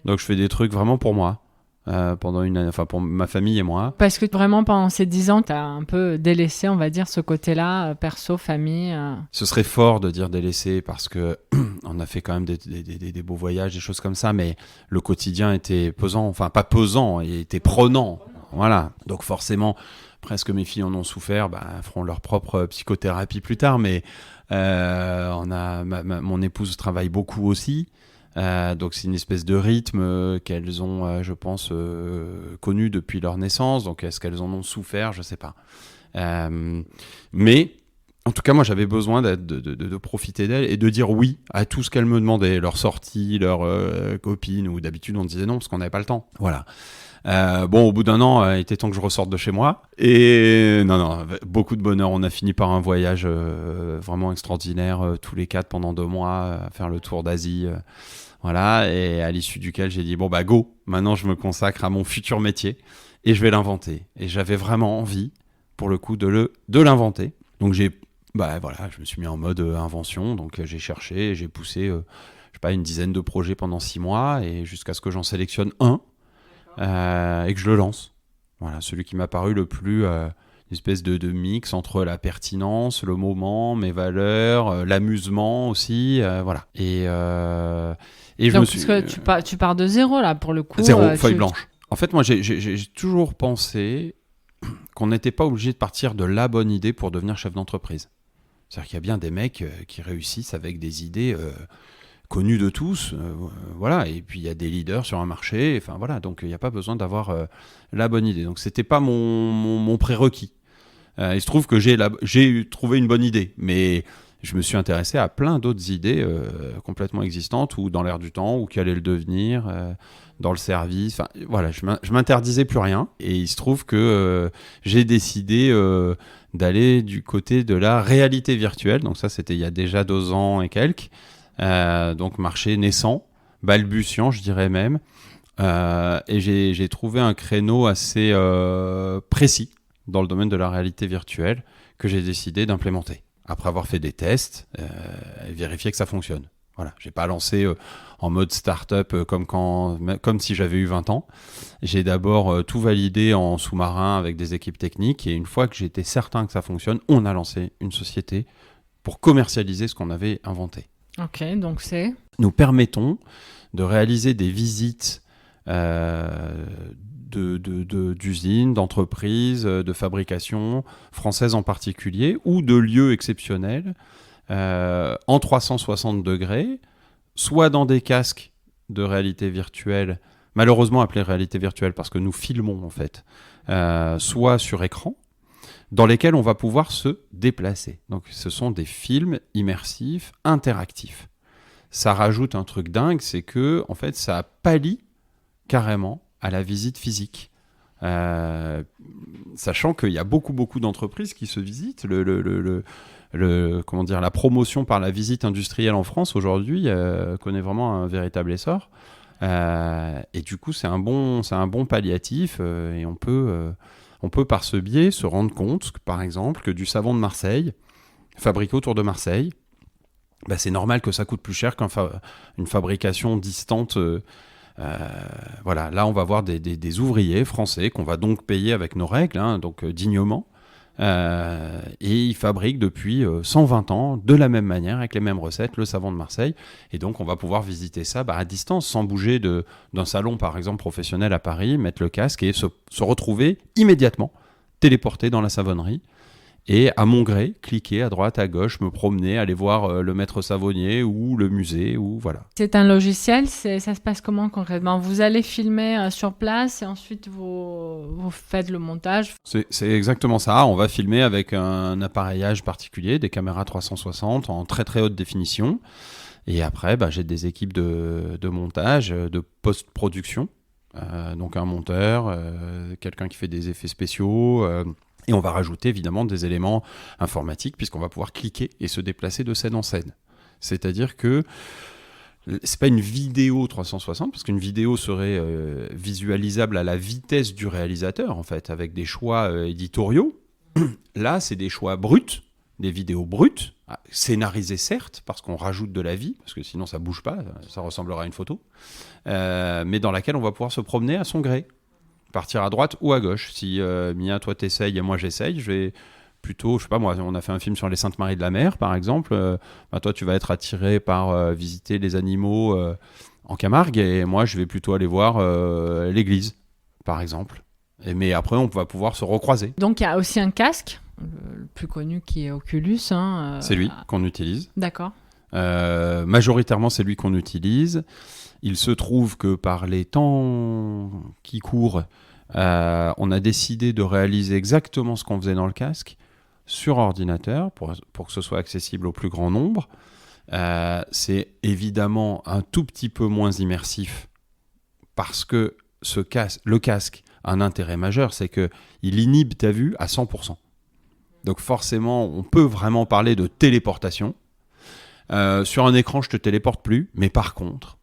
Donc je fais des trucs vraiment pour moi. Pendant une année, pour ma famille et moi. Parce que vraiment pendant ces 10 ans, tu as un peu délaissé, on va dire, ce côté-là, perso, famille. Ce serait fort de dire délaissé parce que on a fait quand même des beaux voyages, des choses comme ça, mais le quotidien était pesant, pas pesant, il était prenant. Voilà, donc forcément, presque mes filles en ont souffert, feront leur propre psychothérapie plus tard, mais mon épouse travaille beaucoup aussi. Donc c'est une espèce de rythme qu'elles ont, je pense, connu depuis leur naissance. Donc est-ce qu'elles en ont souffert ? Je sais pas. Mais En tout cas, moi, j'avais besoin de profiter d'elle et de dire oui à tout ce qu'elle me demandait, leurs sorties, leurs copines, ou d'habitude on disait non parce qu'on n'avait pas le temps. Voilà. Au bout d'un an, il était temps que je ressorte de chez moi. Et non, beaucoup de bonheur. On a fini par un voyage vraiment extraordinaire, tous les 4 pendant 2 mois, à faire le tour d'Asie. Voilà. Et à l'issue duquel j'ai dit, go, maintenant je me consacre à mon futur métier et je vais l'inventer. Et j'avais vraiment envie, pour le coup, de l'inventer. Donc je me suis mis en mode invention. Donc j'ai cherché, j'ai poussé, une dizaine de projets pendant 6 mois et jusqu'à ce que j'en sélectionne un. Et que je le lance. Voilà, celui qui m'a paru le plus une espèce de mix entre la pertinence, le moment, mes valeurs, l'amusement aussi, voilà. Et je me suis... Parce que tu pars de zéro là pour le coup. Zéro, feuille blanche. En fait, moi, j'ai toujours pensé qu'on n'était pas obligé de partir de la bonne idée pour devenir chef d'entreprise. C'est-à-dire qu'il y a bien des mecs qui réussissent avec des idées connus de tous, voilà, et puis il y a des leaders sur un marché, enfin voilà, donc il n'y a pas besoin d'avoir la bonne idée. Donc c'était pas mon prérequis. Il se trouve que j'ai trouvé une bonne idée, mais je me suis intéressé à plein d'autres idées complètement existantes, ou dans l'air du temps, ou qui allaient le devenir, dans le service, enfin voilà, je m'interdisais plus rien, et il se trouve que j'ai décidé d'aller du côté de la réalité virtuelle, donc ça c'était il y a déjà 2 ans et quelques. Donc marché naissant, balbutiant je dirais même, et j'ai trouvé un créneau assez précis dans le domaine de la réalité virtuelle que j'ai décidé d'implémenter après avoir fait des tests et vérifier que ça fonctionne. Voilà, j'ai pas lancé en mode start-up comme si j'avais eu 20 ans. J'ai d'abord tout validé en sous-marin avec des équipes techniques, et une fois que j'étais certain que ça fonctionne, on a lancé une société pour commercialiser ce qu'on avait inventé. Ok, donc c'est... Nous permettons de réaliser des visites d'usines, d'entreprises, de fabrication, françaises en particulier, ou de lieux exceptionnels, en 360 degrés, soit dans des casques de réalité virtuelle, malheureusement appelés réalité virtuelle parce que nous filmons en fait, soit sur écran, dans lesquels on va pouvoir se déplacer. Donc ce sont des films immersifs, interactifs. Ça rajoute un truc dingue, c'est que en fait ça pallie carrément à la visite physique. Sachant qu'il y a beaucoup d'entreprises qui se visitent. La promotion par la visite industrielle en France aujourd'hui connaît vraiment un véritable essor. Et du coup c'est un bon palliatif, et on peut par ce biais se rendre compte, par exemple, que du savon de Marseille, fabriqué autour de Marseille, c'est normal que ça coûte plus cher qu'une fabrication distante. Voilà, là, on va voir des ouvriers français qu'on va donc payer avec nos règles, donc dignement. Et ils fabriquent depuis 120 ans, de la même manière, avec les mêmes recettes, le savon de Marseille. Et donc, on va pouvoir visiter ça à distance, sans bouger d'un salon, par exemple, professionnel à Paris, mettre le casque et se retrouver immédiatement téléporté dans la savonnerie. Et à mon gré, cliquer à droite, à gauche, me promener, aller voir le maître savonnier ou le musée, ou voilà. C'est un logiciel, ça se passe comment concrètement ? Vous allez filmer sur place et ensuite vous faites le montage ? C'est exactement ça, on va filmer avec un appareillage particulier, des caméras 360 en très très haute définition. Et après, j'ai des équipes de montage, de post-production, donc un monteur, quelqu'un qui fait des effets spéciaux... Et on va rajouter évidemment des éléments informatiques puisqu'on va pouvoir cliquer et se déplacer de scène en scène. C'est-à-dire que c'est pas une vidéo 360 parce qu'une vidéo serait visualisable à la vitesse du réalisateur en fait, avec des choix éditoriaux. Là, c'est des choix bruts, des vidéos brutes, scénarisées certes parce qu'on rajoute de la vie, parce que sinon ça bouge pas, ça ressemblera à une photo, mais dans laquelle on va pouvoir se promener à son gré. Partir à droite ou à gauche. Si Mia, toi t'essayes et moi j'essaye, je vais plutôt, je sais pas moi, on a fait un film sur les Saintes Maries de la Mer par exemple, toi tu vas être attiré par visiter les animaux en Camargue, et moi je vais plutôt aller voir l'église par exemple. Mais après on va pouvoir se recroiser. Donc il y a aussi un casque, le plus connu qui est Oculus. C'est lui qu'on utilise. D'accord. Majoritairement c'est lui qu'on utilise. Il se trouve que par les temps qui courent, on a décidé de réaliser exactement ce qu'on faisait dans le casque sur ordinateur pour que ce soit accessible au plus grand nombre. C'est évidemment un tout petit peu moins immersif parce que le casque a un intérêt majeur, c'est qu'il inhibe ta vue à 100%. Donc forcément, on peut vraiment parler de téléportation. Sur un écran, je te téléporte plus, mais par contre,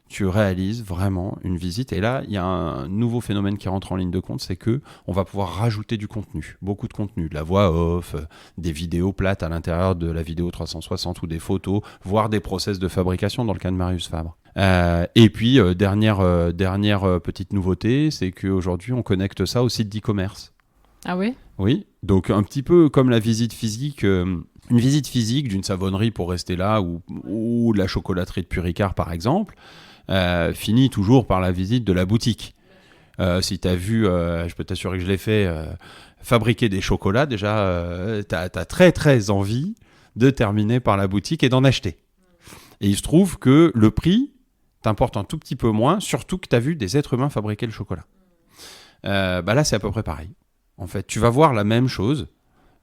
tu réalises vraiment une visite. Et là, il y a un nouveau phénomène qui rentre en ligne de compte, c'est que on va pouvoir rajouter du contenu, beaucoup de contenu, de la voix off, des vidéos plates à l'intérieur de la vidéo 360 ou des photos, voire des process de fabrication dans le cas de Marius Fabre. Et puis, dernière petite nouveauté, c'est qu'aujourd'hui, on connecte ça au site d'e-commerce. Ah oui ? Oui, donc un petit peu comme la visite physique... Une visite physique d'une savonnerie pour rester là ou de la chocolaterie de Puricard par exemple finit toujours par la visite de la boutique. Si tu as vu, je peux t'assurer que je l'ai fait, fabriquer des chocolats, déjà tu as très très envie de terminer par la boutique et d'en acheter. Et il se trouve que le prix t'importe un tout petit peu moins, surtout que tu as vu des êtres humains fabriquer le chocolat. Là c'est à peu près pareil. En fait, tu vas voir la même chose,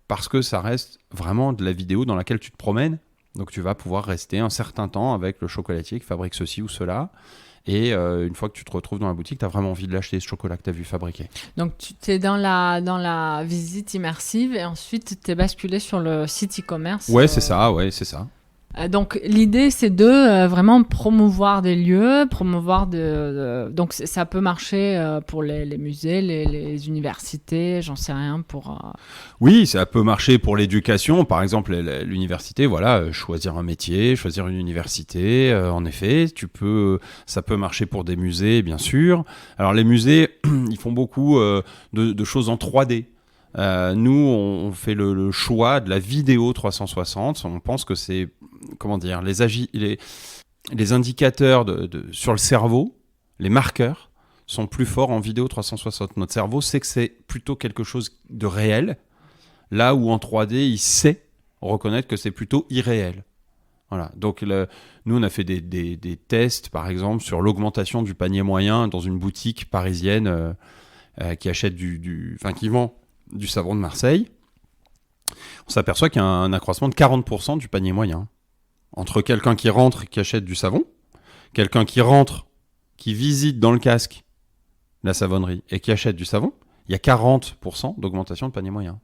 parce que ça reste vraiment de la vidéo dans laquelle tu te promènes. Donc tu vas pouvoir rester un certain temps avec le chocolatier qui fabrique ceci ou cela. Et une fois que tu te retrouves dans la boutique, tu as vraiment envie de l'acheter, ce chocolat que tu as vu fabriquer. Donc tu es dans la visite immersive et ensuite tu es basculé sur le site e-commerce. Ouais, c'est ça. Donc l'idée c'est de vraiment promouvoir des lieux, donc ça peut marcher pour les musées, les universités, j'en sais rien pour. Oui, ça peut marcher pour l'éducation, par exemple l'université, voilà, choisir un métier, choisir une université. En effet, ça peut marcher pour des musées, bien sûr. Alors les musées, ils font beaucoup de choses en 3D. Nous, on fait le choix de la vidéo 360. On pense que c'est, les indicateurs sur le cerveau, les marqueurs, sont plus forts en vidéo 360. Notre cerveau sait que c'est plutôt quelque chose de réel, là où en 3D, il sait reconnaître que c'est plutôt irréel. Voilà. Donc, nous, on a fait des tests, par exemple, sur l'augmentation du panier moyen dans une boutique parisienne qui achète qui vend du savon de Marseille. On s'aperçoit qu'il y a un accroissement de 40% du panier moyen. Entre quelqu'un qui rentre et qui achète du savon, quelqu'un qui rentre, qui visite dans le casque la savonnerie et qui achète du savon, il y a 40% d'augmentation de panier moyen.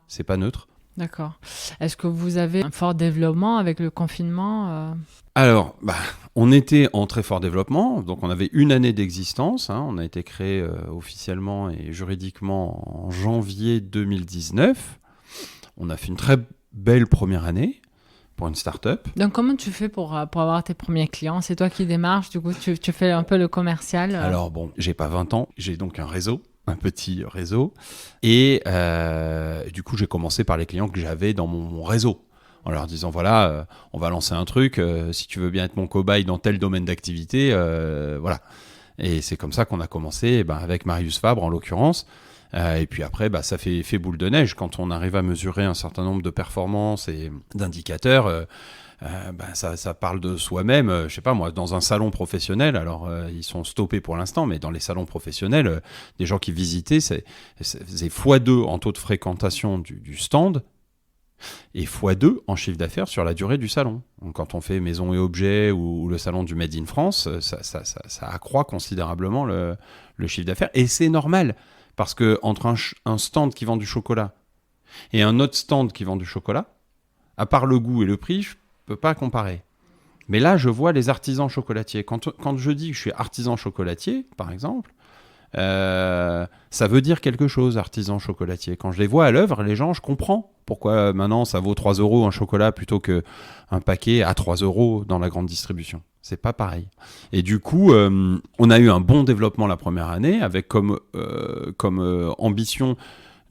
C'est pas neutre. D'accord. Est-ce que vous avez un fort développement avec le confinement Alors, on était en très fort développement, donc on avait une année d'existence. On a été créé officiellement et juridiquement en janvier 2019. On a fait une très belle première année pour une start-up. Donc, comment tu fais pour avoir tes premiers clients ? C'est toi qui démarches, du coup, tu fais un peu le commercial Alors, j'ai pas 20 ans, j'ai donc un petit réseau. Et du coup, j'ai commencé par les clients que j'avais dans mon réseau, en leur disant, voilà, on va lancer un truc, si tu veux bien être mon cobaye dans tel domaine d'activité, voilà. Et c'est comme ça qu'on a commencé, avec Marius Fabre en l'occurrence. Et puis après, ça fait boule de neige. Quand on arrive à mesurer un certain nombre de performances et d'indicateurs, ça parle de soi-même. Je sais pas moi, dans un salon professionnel, alors ils sont stoppés pour l'instant, mais dans les salons professionnels, des gens qui visitaient, c'est x2 en taux de fréquentation du stand et x2 en chiffre d'affaires sur la durée du salon. Donc, quand on fait maison et objets ou le salon du Made in France, ça accroît considérablement le chiffre d'affaires. Et c'est normal, parce que entre un stand qui vend du chocolat et un autre stand qui vend du chocolat, à part le goût et le prix, je peux pas comparer. Mais là, je vois les artisans chocolatiers. Quand je dis que je suis artisan chocolatier, par exemple, ça veut dire quelque chose, artisan chocolatier. Quand je les vois à l'œuvre, les gens, je comprends pourquoi maintenant ça vaut 3 € un chocolat plutôt qu'un paquet à 3 € dans la grande distribution. C'est pas pareil. Et du coup, on a eu un bon développement la première année, avec comme ambition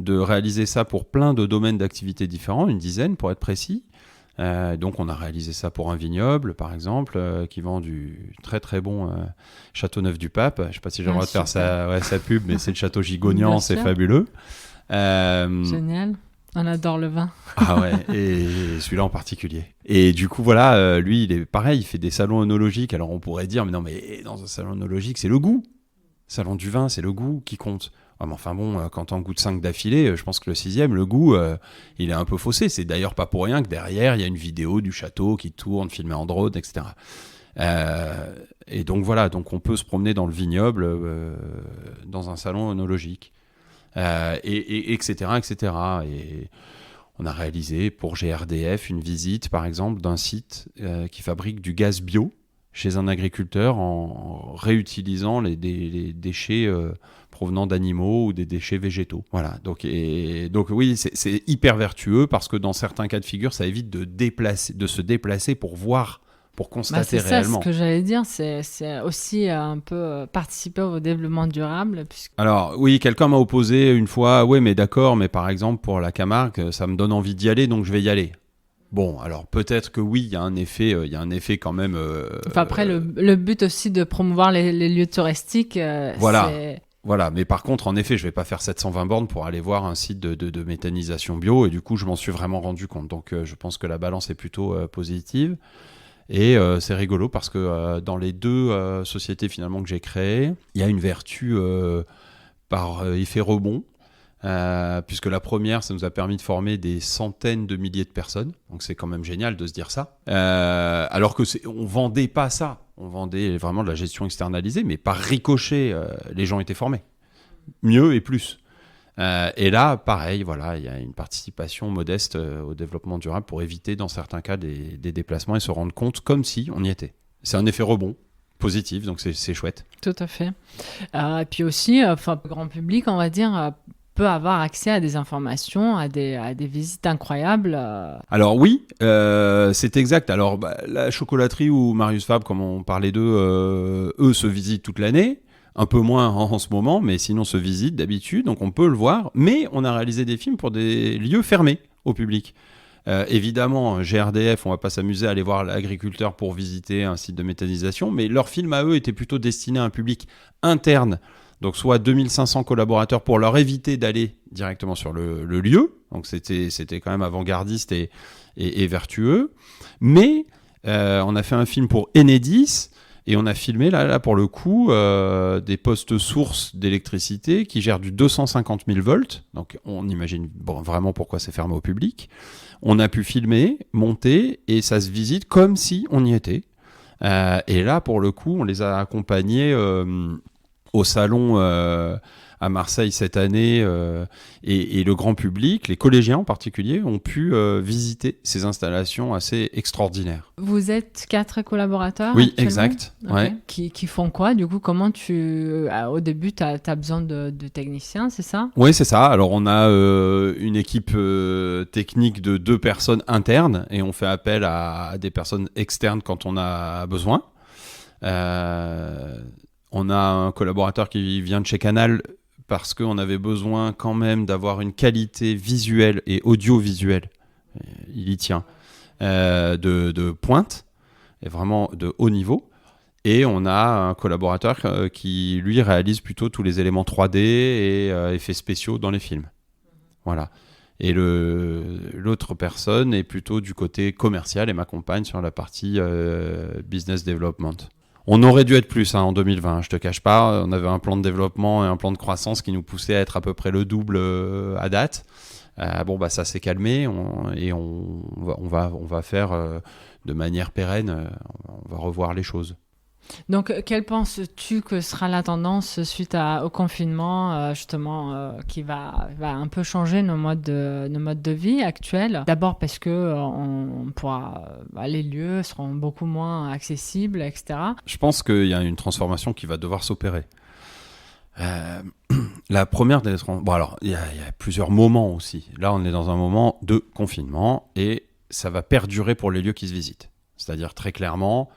de réaliser ça pour plein de domaines d'activités différents, une dizaine pour être précis. Donc on a réalisé ça pour un vignoble, par exemple, qui vend du très très bon Châteauneuf-du-Pape. Je ne sais pas si j'ai le droit de faire sa pub, mais c'est le château Gigognan, c'est fabuleux. Génial. On adore le vin. Ah ouais, et celui-là en particulier. Et du coup, voilà, lui, il est pareil, il fait des salons œnologiques. Alors on pourrait dire, mais non, mais dans un salon œnologique, c'est le goût. Salon du vin, c'est le goût qui compte. Ah, mais enfin bon, quand on goûte 5 d'affilée, je pense que le 6e, le goût, il est un peu faussé. C'est d'ailleurs pas pour rien que derrière, il y a une vidéo du château qui tourne, filmée en drone, etc. Et donc voilà, donc on peut se promener dans le vignoble, dans un salon œnologique, et etc., etc. Et on a réalisé pour GRDF une visite, par exemple, d'un site qui fabrique du gaz bio chez un agriculteur en réutilisant les déchets provenant d'animaux ou des déchets végétaux. Voilà. Donc oui, c'est hyper vertueux parce que dans certains cas de figure, ça évite de se déplacer pour voir, pour constater réellement. C'est ça, ce que j'allais dire, c'est aussi un peu participer au développement durable. Alors oui, quelqu'un m'a opposé une fois, oui mais d'accord, mais par exemple pour la Camargue, ça me donne envie d'y aller, donc je vais y aller. Bon, alors peut-être que oui, il y a un effet quand même... après, le but aussi de promouvoir les lieux touristiques, voilà. c'est... Voilà, mais par contre, en effet, je vais pas faire 720 bornes pour aller voir un site de méthanisation bio, et du coup, je m'en suis vraiment rendu compte. Donc, je pense que la balance est plutôt positive. Et c'est rigolo parce que dans les 2 sociétés finalement que j'ai créées, il y a une vertu par effet rebond. Puisque la première, ça nous a permis de former des centaines de milliers de personnes. Donc c'est quand même génial de se dire ça. Alors que on vendait pas ça. On vendait vraiment de la gestion externalisée, mais par ricochet, les gens étaient formés. Mieux et plus. Et là, pareil, voilà, il y a une participation modeste au développement durable pour éviter, dans certains cas, des déplacements et se rendre compte comme si on y était. C'est un effet rebond positif, donc c'est chouette. Tout à fait. Et puis aussi, le grand public, on va dire... peut avoir accès à des informations, à des visites incroyables. Alors oui, c'est exact. Alors la chocolaterie ou Marius Fabre, comme on parlait d'eux, eux se visitent toute l'année, un peu moins en ce moment, mais sinon se visitent d'habitude, donc on peut le voir. Mais on a réalisé des films pour des lieux fermés au public. Évidemment, GRDF, on va pas s'amuser à aller voir l'agriculteur pour visiter un site de méthanisation, mais leurs films à eux étaient plutôt destinés à un public interne. Donc soit 2500 collaborateurs pour leur éviter d'aller directement sur le lieu. Donc c'était quand même avant-gardiste et vertueux. Mais on a fait un film pour Enedis et on a filmé là pour le coup des postes sources d'électricité qui gèrent du 250 000 volts. Donc on imagine vraiment pourquoi c'est fermé au public. On a pu filmer, monter et ça se visite comme si on y était. Et là pour le coup on les a accompagnés... au salon à Marseille cette année et le grand public, les collégiens en particulier, ont pu visiter ces installations assez extraordinaires. Vous êtes 4 collaborateurs? Oui, exact. Okay. Ouais. Qui font quoi? Du coup, comment au début, tu as besoin de techniciens, c'est ça? Oui, c'est ça. Alors, on a une équipe technique de 2 personnes internes et on fait appel à des personnes externes quand on a besoin. On a un collaborateur qui vient de chez Canal parce qu'on avait besoin quand même d'avoir une qualité visuelle et audiovisuelle, il y tient, de pointe, et vraiment de haut niveau. Et on a un collaborateur qui, lui, réalise plutôt tous les éléments 3D et effets spéciaux dans les films. Voilà. Et l'autre personne est plutôt du côté commercial et m'accompagne sur la partie business development. On aurait dû être plus en 2020, je te cache pas. On avait un plan de développement et un plan de croissance qui nous poussait à être à peu près le double à date. Ça s'est calmé et on va faire de manière pérenne, on va revoir les choses. Donc, quelle penses-tu que sera la tendance suite au confinement, justement, qui va un peu changer nos modes de vie actuels? D'abord parce que les lieux seront beaucoup moins accessibles, etc. Je pense qu'il y a une transformation qui va devoir s'opérer. La première il y a plusieurs moments aussi. Là, on est dans un moment de confinement et ça va perdurer pour les lieux qui se visitent. C'est-à-dire très clairement...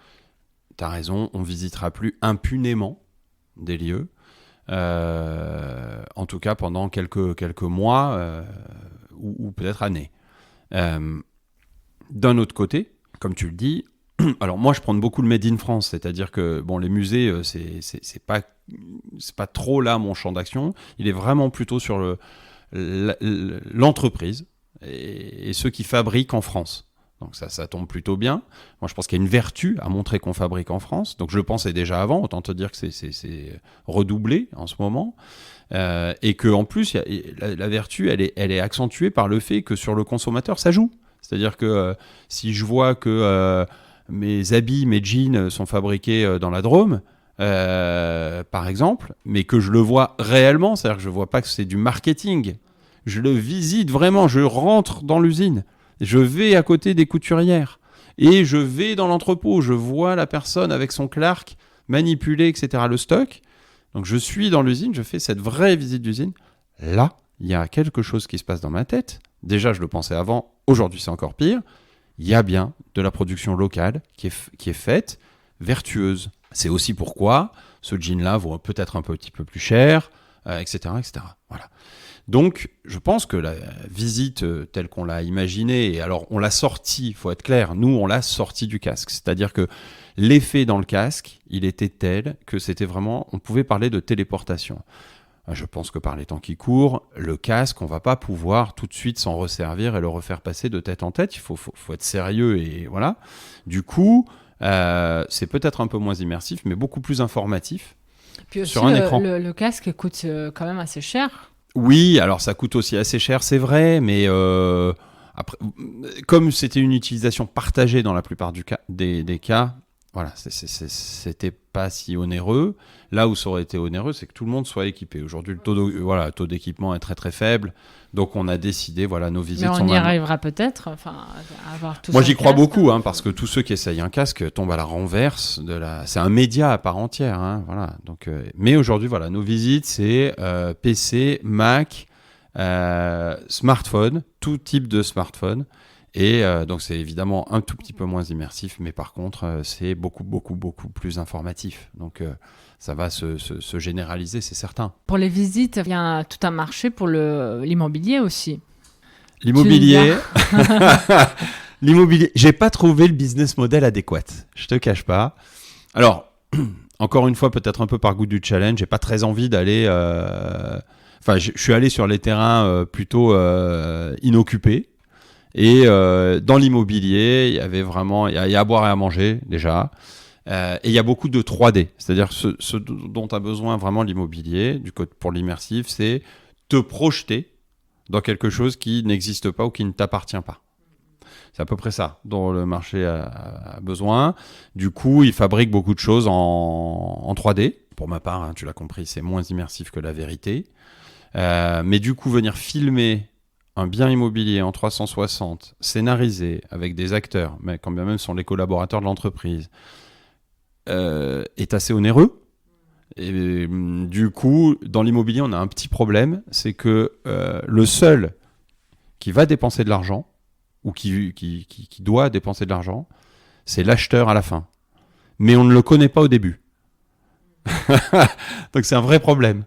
T'as raison, on visitera plus impunément des lieux, en tout cas pendant quelques mois ou peut-être années. D'un autre côté, comme tu le dis, alors moi je prends beaucoup le Made in France, c'est-à-dire que les musées c'est pas trop là mon champ d'action. Il est vraiment plutôt sur l'entreprise et ceux qui fabriquent en France. Donc ça tombe plutôt bien. Moi, je pense qu'il y a une vertu à montrer qu'on fabrique en France. Donc je le pensais déjà avant, autant te dire que c'est redoublé en ce moment. Et qu'en plus, la vertu, elle est accentuée par le fait que sur le consommateur, ça joue. C'est-à-dire que si je vois que mes habits, mes jeans sont fabriqués dans la Drôme, par exemple, mais que je le vois réellement, c'est-à-dire que je ne vois pas que c'est du marketing. Je le visite vraiment, je rentre dans l'usine. Je vais à côté des couturières et je vais dans l'entrepôt. Je vois la personne avec son Clark manipuler, etc., le stock. Donc, je suis dans l'usine, je fais cette vraie visite d'usine. Là, il y a quelque chose qui se passe dans ma tête. Déjà, je le pensais avant. Aujourd'hui, c'est encore pire. Il y a bien de la production locale qui est faite, vertueuse. C'est aussi pourquoi ce jean-là vaut peut-être un petit peu plus cher, etc., etc. Voilà. Donc, je pense que la visite telle qu'on l'a imaginée, et alors on l'a sortie, il faut être clair, nous on l'a sortie du casque. C'est-à-dire que l'effet dans le casque, il était tel que c'était vraiment, on pouvait parler de téléportation. Je pense que par les temps qui courent, le casque, on ne va pas pouvoir tout de suite s'en resservir et le refaire passer de tête en tête. Il faut être sérieux et voilà. Du coup, c'est peut-être un peu moins immersif, mais beaucoup plus informatif. Puis aussi, sur un écran. Le casque coûte quand même assez cher. Oui, alors ça coûte aussi assez cher, c'est vrai, mais après, comme c'était une utilisation partagée dans la plupart des cas, voilà, c'était pas si onéreux. Là où ça aurait été onéreux, c'est que tout le monde soit équipé. Aujourd'hui, le taux d'équipement est très très faible, donc on a décidé, voilà, nos visites sont... Mais on y arrivera peut-être, à avoir tout ça. Moi, j'y crois beaucoup, parce que tous ceux qui essayent un casque tombent à la renverse c'est un média à part entière, voilà. Donc, mais aujourd'hui, voilà, nos visites, c'est PC, Mac, smartphone, tout type de smartphone. Et donc, c'est évidemment un tout petit peu moins immersif, mais par contre, c'est beaucoup, beaucoup, beaucoup plus informatif. Donc, ça va se généraliser, c'est certain. Pour les visites, il y a tout un marché pour l'immobilier aussi. L'immobilier, j'ai pas trouvé le business model adéquat. Je te cache pas. Alors, encore une fois, peut-être un peu par goût du challenge, j'ai pas très envie d'aller... je suis allé sur les terrains plutôt inoccupés. Et dans l'immobilier, il y avait vraiment... Il y a à boire et à manger, déjà. Et il y a beaucoup de 3D. C'est-à-dire ce dont a besoin vraiment l'immobilier, pour l'immersif, c'est te projeter dans quelque chose qui n'existe pas ou qui ne t'appartient pas. C'est à peu près ça dont le marché a besoin. Du coup, il fabrique beaucoup de choses en 3D. Pour ma part, tu l'as compris, c'est moins immersif que la vérité. Mais du coup, venir filmer un bien immobilier en 360, scénarisé, avec des acteurs, mais quand bien même sont les collaborateurs de l'entreprise, est assez onéreux. Et du coup, dans l'immobilier, on a un petit problème, c'est que le seul qui va dépenser de l'argent, ou qui doit dépenser de l'argent, c'est l'acheteur à la fin. Mais on ne le connaît pas au début. Donc c'est un vrai problème.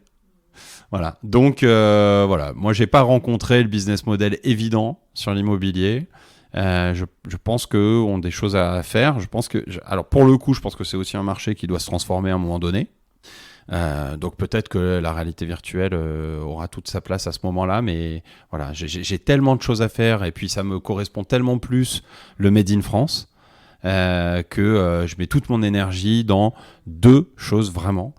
Voilà. Donc voilà, moi j'ai pas rencontré le business model évident sur l'immobilier. Je pense qu'eux ont des choses à faire. Alors pour le coup, je pense que c'est aussi un marché qui doit se transformer à un moment donné. Donc peut-être que la réalité virtuelle aura toute sa place à ce moment-là, mais voilà, j'ai tellement de choses à faire et puis ça me correspond tellement plus le Made in France que je mets toute mon énergie dans deux choses vraiment,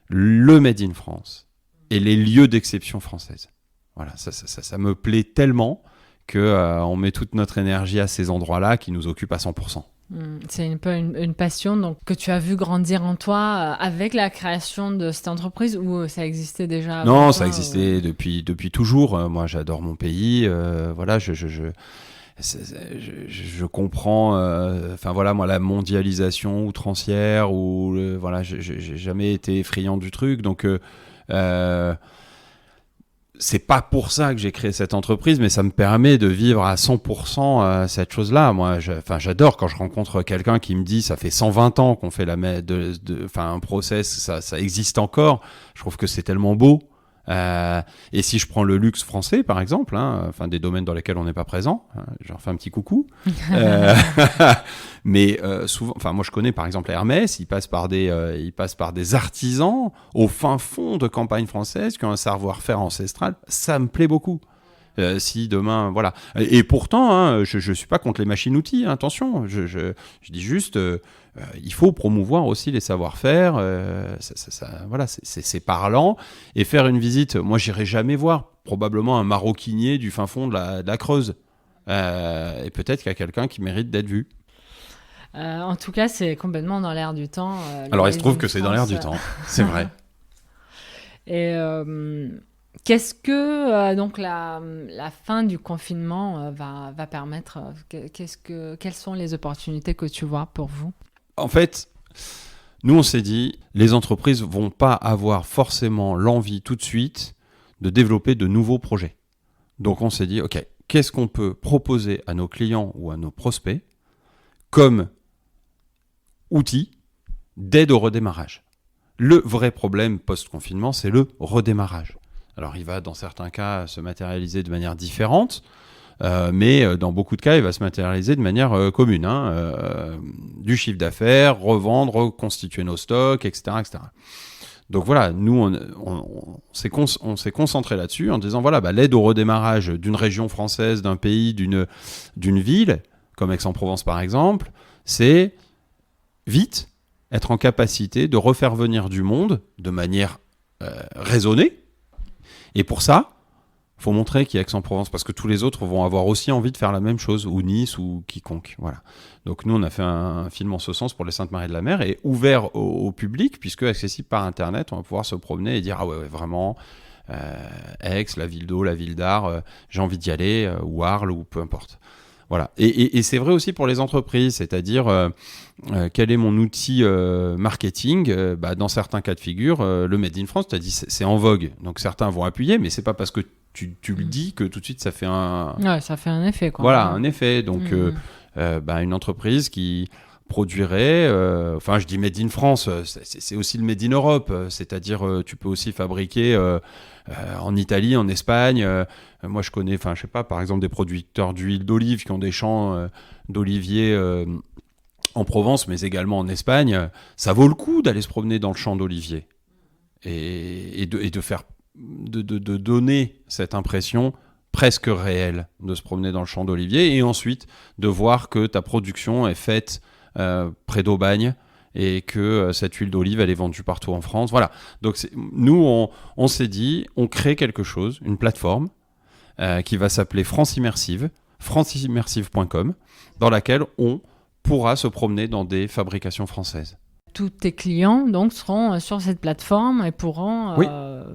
le Made in France et les lieux d'exception française. Voilà, ça me plaît tellement que on met toute notre énergie à ces endroits-là qui nous occupent à 100%. C'est un peu une passion donc, que tu as vu grandir en toi avec la création de cette entreprise ou ça existait déjà avant? Non, ça existait depuis toujours. Moi, j'adore mon pays. Voilà, je comprends. Enfin voilà, moi la mondialisation outrancière ou voilà, j'ai jamais été friand du truc. Donc c'est pas pour ça que j'ai créé cette entreprise, mais ça me permet de vivre à 100% cette chose-là. Moi, j'adore quand je rencontre quelqu'un qui me dit ça fait 120 ans qu'on fait un process, ça existe encore. Je trouve que c'est tellement beau. Et si je prends le luxe français, par exemple, des domaines dans lesquels on n'est pas présent, je leur fais un petit coucou. Mais souvent, moi je connais par exemple Hermès, il passe par des artisans au fin fond de campagne française qui ont un savoir-faire ancestral. Ça me plaît beaucoup. Si demain, voilà. Et pourtant, hein, je suis pas contre les machines-outils, hein, attention. Je dis juste, il faut promouvoir aussi les savoir-faire. Voilà, c'est parlant. Et faire une visite, moi, j'irai jamais voir probablement un maroquinier du fin fond de la Creuse. Et peut-être qu'il y a quelqu'un qui mérite d'être vu. En tout cas, c'est complètement dans l'air du temps. Alors, il se trouve que c'est dans l'air du temps, c'est vrai. Et qu'est-ce que donc la fin du confinement va permettre quelles sont les opportunités que tu vois pour vous? En fait, nous, on s'est dit, les entreprises vont pas avoir forcément l'envie tout de suite de développer de nouveaux projets. Donc, on s'est dit, OK, qu'est-ce qu'on peut proposer à nos clients ou à nos prospects comme outil d'aide au redémarrage? Le vrai problème post-confinement, c'est le redémarrage. Alors, il va, dans certains cas, se matérialiser de manière différente, mais dans beaucoup de cas, il va se matérialiser de manière commune. Du chiffre d'affaires, revendre, reconstituer nos stocks, etc. etc. Donc voilà, nous, on s'est concentré là-dessus en disant, voilà, l'aide au redémarrage d'une région française, d'un pays, d'une ville, comme Aix-en-Provence par exemple, c'est vite être en capacité de refaire venir du monde de manière raisonnée. Et pour ça, il faut montrer qu'il y a Aix-en-Provence, parce que tous les autres vont avoir aussi envie de faire la même chose, ou Nice, ou quiconque. Voilà. Donc nous, on a fait un film en ce sens pour les Saintes-Maries-de-la-Mer, et ouvert au public, puisque accessible par Internet, on va pouvoir se promener et dire « Ah ouais, vraiment, Aix, la ville d'eau, la ville d'art, j'ai envie d'y aller, ou Arles, ou peu importe. » Voilà. Et c'est vrai aussi pour les entreprises, c'est-à-dire quel est mon outil marketing. Dans certains cas de figure, le Made in France, tu as dit, c'est en vogue. Donc certains vont appuyer, mais c'est pas parce que tu le dis que tout de suite ça fait un... Ouais, ça fait un effet, quoi. Voilà, un effet. Donc une entreprise qui produirait, je dis Made in France, c'est aussi le Made in Europe, c'est-à-dire tu peux aussi fabriquer en Italie, en Espagne. Moi je connais, je sais pas, par exemple des producteurs d'huile d'olive qui ont des champs d'oliviers en Provence, mais également en Espagne. Ça vaut le coup d'aller se promener dans le champ d'olivier et de faire, de donner cette impression presque réelle de se promener dans le champ d'olivier, et ensuite de voir que ta production est faite près d'Aubagne et que cette huile d'olive elle est vendue partout en France. Voilà. Donc nous on s'est dit, on crée quelque chose, une plateforme qui va s'appeler France Immersive, franceimmersive.com, dans laquelle on pourra se promener dans des fabrications françaises. Tous tes clients donc seront sur cette plateforme et pourront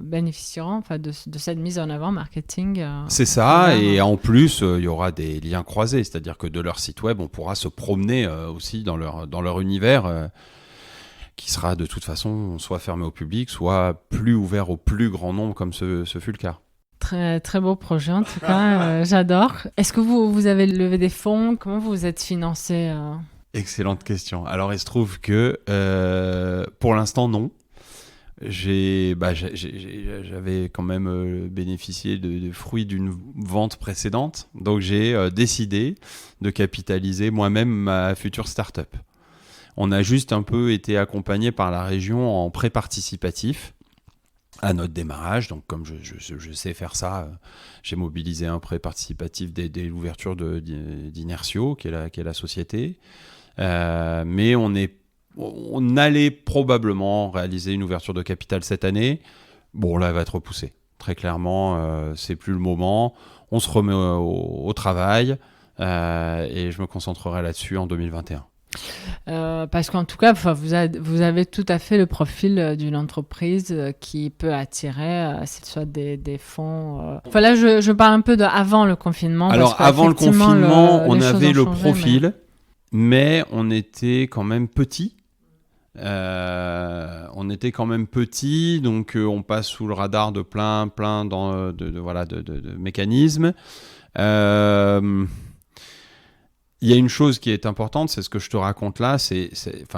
bénéficieront de cette mise en avant marketing. C'est ça, et en plus il y aura des liens croisés, c'est-à-dire que de leur site web on pourra se promener aussi dans leur univers qui sera de toute façon soit fermé au public, soit plus ouvert au plus grand nombre, comme ce fut le cas. Très, très beau projet en tout cas, j'adore. Est-ce que vous avez levé des fonds? Comment vous vous êtes financé Excellente question. Alors, il se trouve que pour l'instant, non. J'avais quand même bénéficié de fruits d'une vente précédente. Donc, j'ai décidé de capitaliser moi-même ma future start-up. On a juste un peu été accompagné par la région en prêt participatif à notre démarrage. Donc, comme je sais faire ça, j'ai mobilisé un prêt participatif dès l'ouverture d'Inertio, qui est la société. Mais on allait probablement réaliser une ouverture de capital cette année. Bon, là, elle va être repoussée. Très clairement, c'est plus le moment. On se remet au travail et je me concentrerai là-dessus en 2021. Parce qu'en tout cas, vous avez tout à fait le profil d'une entreprise qui peut attirer, s'il soit des fonds. Là, je parle un peu avant le confinement. Alors, avant le confinement, on avait le profil, mais on était quand même petit. Donc on passe sous le radar de plein de mécanismes. Il y a une chose qui est importante, c'est ce que je te raconte là,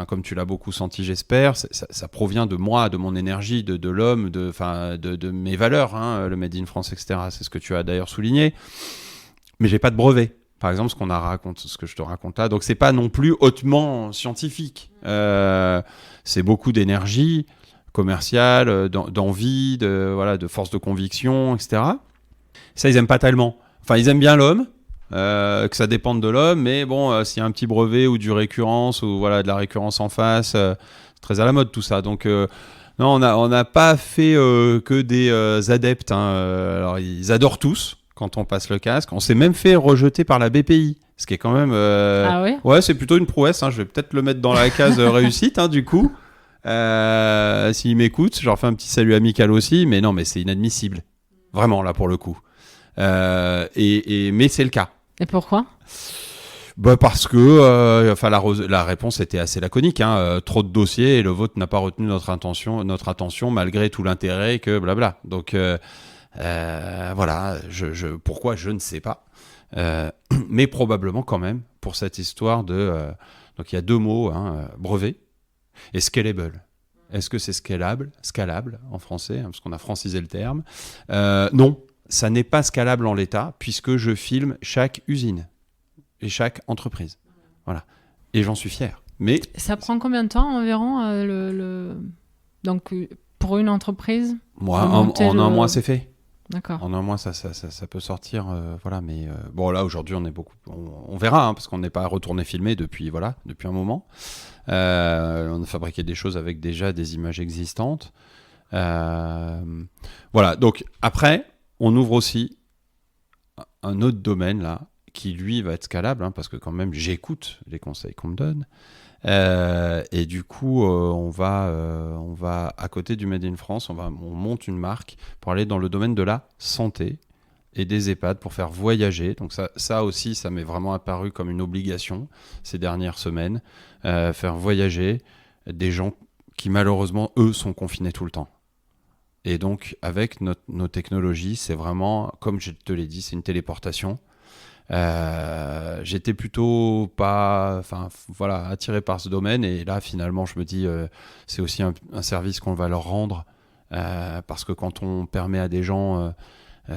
comme tu l'as beaucoup senti, j'espère, ça provient de moi, de mon énergie, de l'homme, de mes valeurs, le Made in France, etc. C'est ce que tu as d'ailleurs souligné. Mais j'ai pas de brevet. Par exemple, ce que je te raconte là, donc c'est pas non plus hautement scientifique. C'est beaucoup d'énergie commerciale, d'envie, de force de conviction, etc. Ça, ils aiment pas tellement. Enfin, ils aiment bien l'homme, que ça dépende de l'homme, mais bon, s'il y a un petit brevet ou du récurrence, ou voilà, de la récurrence en face, c'est très à la mode tout ça. Donc, non, on n'a pas fait que des adeptes. Alors, ils adorent tous quand on passe le casque. On s'est même fait rejeter par la BPI. Ce qui est quand même... Ah ouais ? Ouais, c'est plutôt une prouesse. Je vais peut-être le mettre dans la case réussite, du coup. S'ils m'écoutent, je leur fais un petit salut amical aussi. Mais non, mais c'est inadmissible. Vraiment, là, pour le coup. Mais c'est le cas. Et pourquoi ? Parce que la réponse était assez laconique. Trop de dossiers et le vôtre n'a pas retenu notre attention malgré tout l'intérêt que blabla. Donc, voilà. Pourquoi, je ne sais pas. Mais probablement quand même pour cette histoire de donc il y a deux mots, brevet et scalable. Est-ce que c'est scalable en français, parce qu'on a francisé le terme. Non, ça n'est pas scalable en l'état puisque je filme chaque usine et chaque entreprise, voilà, et j'en suis fier. Mais ça prend combien de temps environ donc pour une entreprise? Moi, en un mois c'est fait. D'accord. En un mois, ça peut sortir, voilà. Mais bon, là aujourd'hui, on verra, parce qu'on n'est pas retourné filmer depuis un moment. On a fabriqué des choses avec déjà des images existantes. Voilà. Donc après, on ouvre aussi un autre domaine là, qui lui va être scalable, parce que quand même, j'écoute les conseils qu'on me donne. Et du coup, on va à côté du Made in France, on monte une marque pour aller dans le domaine de la santé et des EHPAD pour faire voyager. Donc ça aussi, ça m'est vraiment apparu comme une obligation ces dernières semaines, faire voyager des gens qui malheureusement, eux, sont confinés tout le temps. Et donc, avec nos technologies, c'est vraiment, comme je te l'ai dit, c'est une téléportation. J'étais plutôt pas attiré par ce domaine, et là finalement je me dis c'est aussi un service qu'on va leur rendre, parce que quand on permet à des gens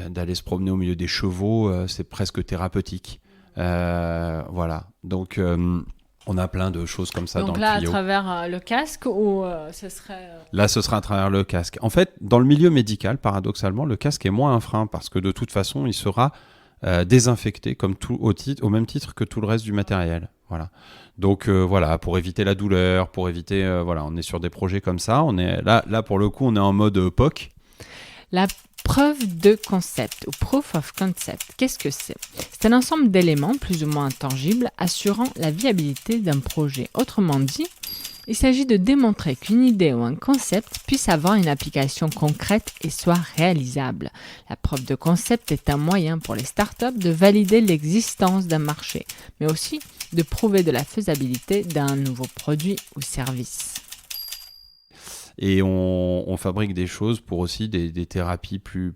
d'aller se promener au milieu des chevaux, c'est presque thérapeutique, voilà. Donc on a plein de choses comme ça. Donc dans le tuyau. Donc là, à travers le casque, ou ce serait... Là, ce sera à travers le casque. En fait, dans le milieu médical, paradoxalement, le casque est moins un frein, parce que de toute façon, il sera désinfecté comme au même titre que tout le reste du matériel. Voilà. Donc voilà, pour éviter la douleur, pour éviter... on est sur des projets comme ça. On est là pour le coup, on est en mode POC. La preuve de concept ou proof of concept, qu'est-ce que c'est ? C'est un ensemble d'éléments plus ou moins tangibles assurant la viabilité d'un projet. Autrement dit, il s'agit de démontrer qu'une idée ou un concept puisse avoir une application concrète et soit réalisable. La preuve de concept est un moyen pour les startups de valider l'existence d'un marché, mais aussi de prouver de la faisabilité d'un nouveau produit ou service. Et on fabrique des choses pour aussi des thérapies plus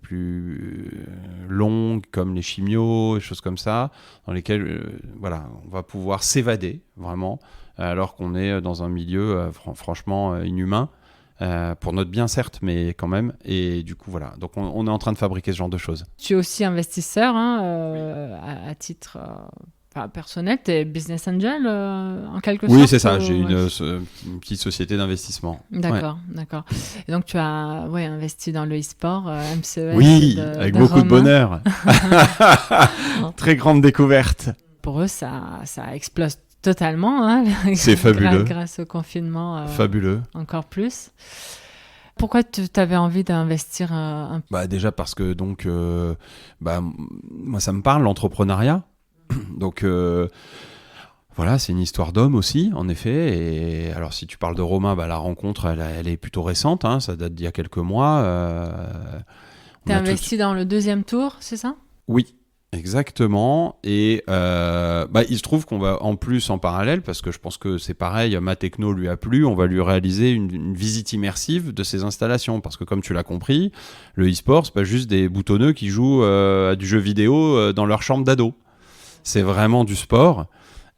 longues, comme les chimios, des choses comme ça, dans lesquelles on va pouvoir s'évader vraiment, alors qu'on est dans un milieu franchement inhumain, pour notre bien certes, mais quand même. Et du coup, voilà. Donc on est en train de fabriquer ce genre de choses. Tu es aussi investisseur, à titre... personnel, tu es business angel en quelque sorte? Oui, c'est ça. J'ai une petite société d'investissement. D'accord. Et donc, tu as investi dans le e-sport, MCES. Oui, avec beaucoup de bonheur. Très grande découverte. Pour eux, ça explose totalement. C'est fabuleux. Grâce au confinement. Fabuleux. Encore plus. Pourquoi tu avais envie d'investir un peu? Déjà parce que moi, ça me parle, l'entrepreneuriat. Donc voilà, c'est une histoire d'homme aussi, en effet. Et alors, si tu parles de Romain, la rencontre, elle est plutôt récente, ça date d'il y a quelques mois. Tu as investi dans le deuxième tour, c'est ça ? Oui, exactement. Et il se trouve qu'on va en plus, en parallèle, parce que je pense que c'est pareil, ma techno lui a plu, on va lui réaliser une visite immersive de ses installations. Parce que comme tu l'as compris, le e-sport, c'est pas juste des boutonneux qui jouent à du jeu vidéo dans leur chambre d'ado. C'est vraiment du sport,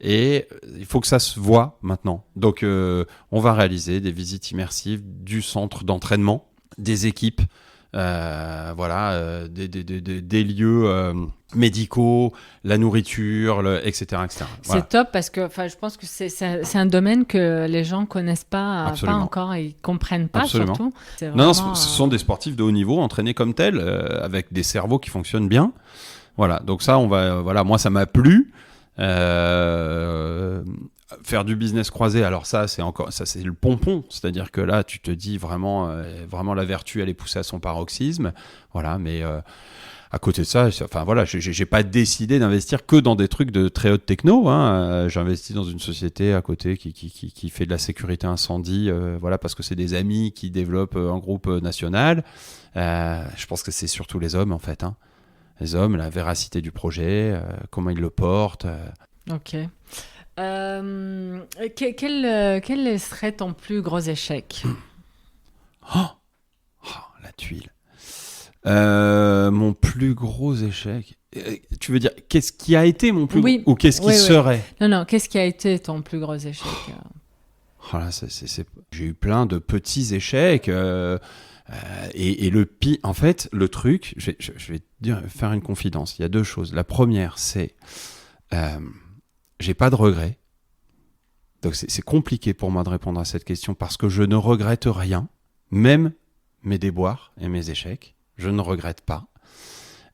et il faut que ça se voit maintenant. Donc, on va réaliser des visites immersives du centre d'entraînement, des équipes, des lieux médicaux, la nourriture, etc., etc. Voilà. C'est top parce que je pense que c'est un domaine que les gens connaissent pas encore et comprennent pas. Absolument. Surtout. Non, ce sont des sportifs de haut niveau, entraînés comme tels, avec des cerveaux qui fonctionnent bien. Voilà, donc ça, moi, ça m'a plu. Faire du business croisé, alors ça c'est le pompon, c'est-à-dire que là tu te dis vraiment la vertu elle est poussée à son paroxysme, voilà, mais à côté de ça, j'ai pas décidé d'investir que dans des trucs de très haute techno, hein. J'ai investi dans une société à côté qui fait de la sécurité incendie, parce que c'est des amis qui développent un groupe national. Je pense que c'est surtout les hommes en fait, hein. Les hommes, la véracité du projet, comment ils le portent. Ok. Quel serait ton plus gros échec ? La tuile. Mon plus gros échec. Tu veux dire, qu'est-ce qui a été mon plus gros ou qu'est-ce qui serait ? Non, qu'est-ce qui a été ton plus gros échec ? J'ai eu plein de petits échecs. Et le pire, en fait, le truc, je vais faire une confidence. Il y a deux choses. La première, c'est j'ai pas de regrets. Donc c'est compliqué pour moi de répondre à cette question parce que je ne regrette rien, même mes déboires et mes échecs. Je ne regrette pas.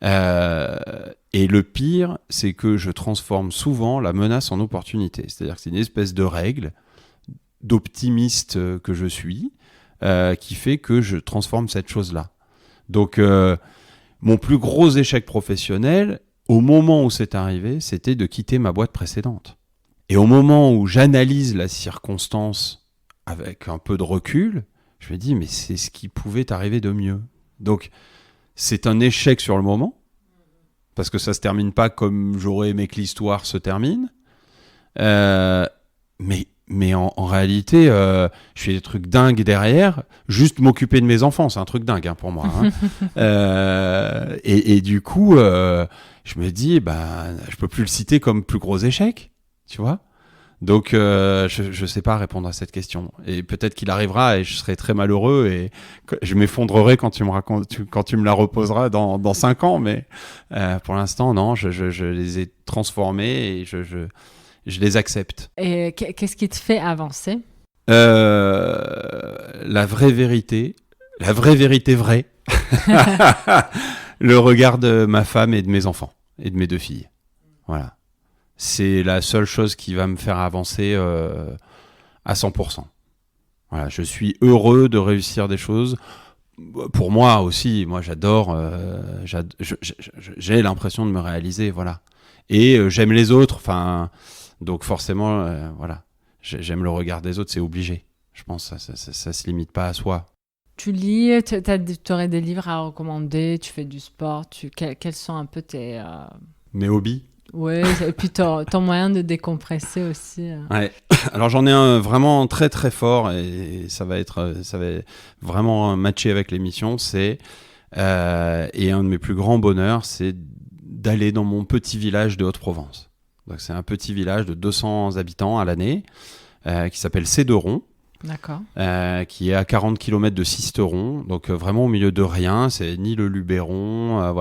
Et le pire, c'est que je transforme souvent la menace en opportunité. C'est-à-dire que c'est une espèce de règle d'optimiste que je suis qui fait que je transforme cette chose-là. Donc mon plus gros échec professionnel, au moment où c'est arrivé, c'était de quitter ma boîte précédente. Et au moment où j'analyse la circonstance avec un peu de recul, je me dis, mais c'est ce qui pouvait arriver de mieux. Donc, c'est un échec sur le moment, parce que ça ne se termine pas comme j'aurais aimé que l'histoire se termine. Mais en réalité, je fais des trucs dingues derrière. Juste m'occuper de mes enfants, c'est un truc dingue pour moi. Hein. Et du coup, je me dis, je peux plus le citer comme plus gros échec, tu vois. Donc, je sais pas répondre à cette question. Et peut-être qu'il arrivera et je serai très malheureux et je m'effondrerai quand tu me la reposeras dans 5 ans. Mais pour l'instant, non, je les ai transformés et je les accepte. Et qu'est-ce qui te fait avancer ? La vraie vérité vraie. Le regard de ma femme et de mes enfants et de mes 2 filles. Voilà. C'est la seule chose qui va me faire avancer à 100%. Voilà, je suis heureux de réussir des choses. Pour moi aussi, moi j'adore, j'ai l'impression de me réaliser, voilà. Et j'aime les autres, donc forcément, j'aime le regard des autres, c'est obligé. Je pense que ça se limite pas à soi. Tu lis, tu aurais des livres à recommander, tu fais du sport, quels sont un peu tes... Mes hobbies ? Ouais, et puis ton moyen de décompresser aussi. Ouais. Alors j'en ai un vraiment très très fort et ça va vraiment matcher avec l'émission. Et un de mes plus grands bonheurs, c'est d'aller dans mon petit village de Haute-Provence. Donc c'est un petit village de 200 habitants à l'année qui s'appelle Céderon. D'accord. Qui est à 40 km de Sisteron, donc vraiment au milieu de rien, c'est ni le Luberon,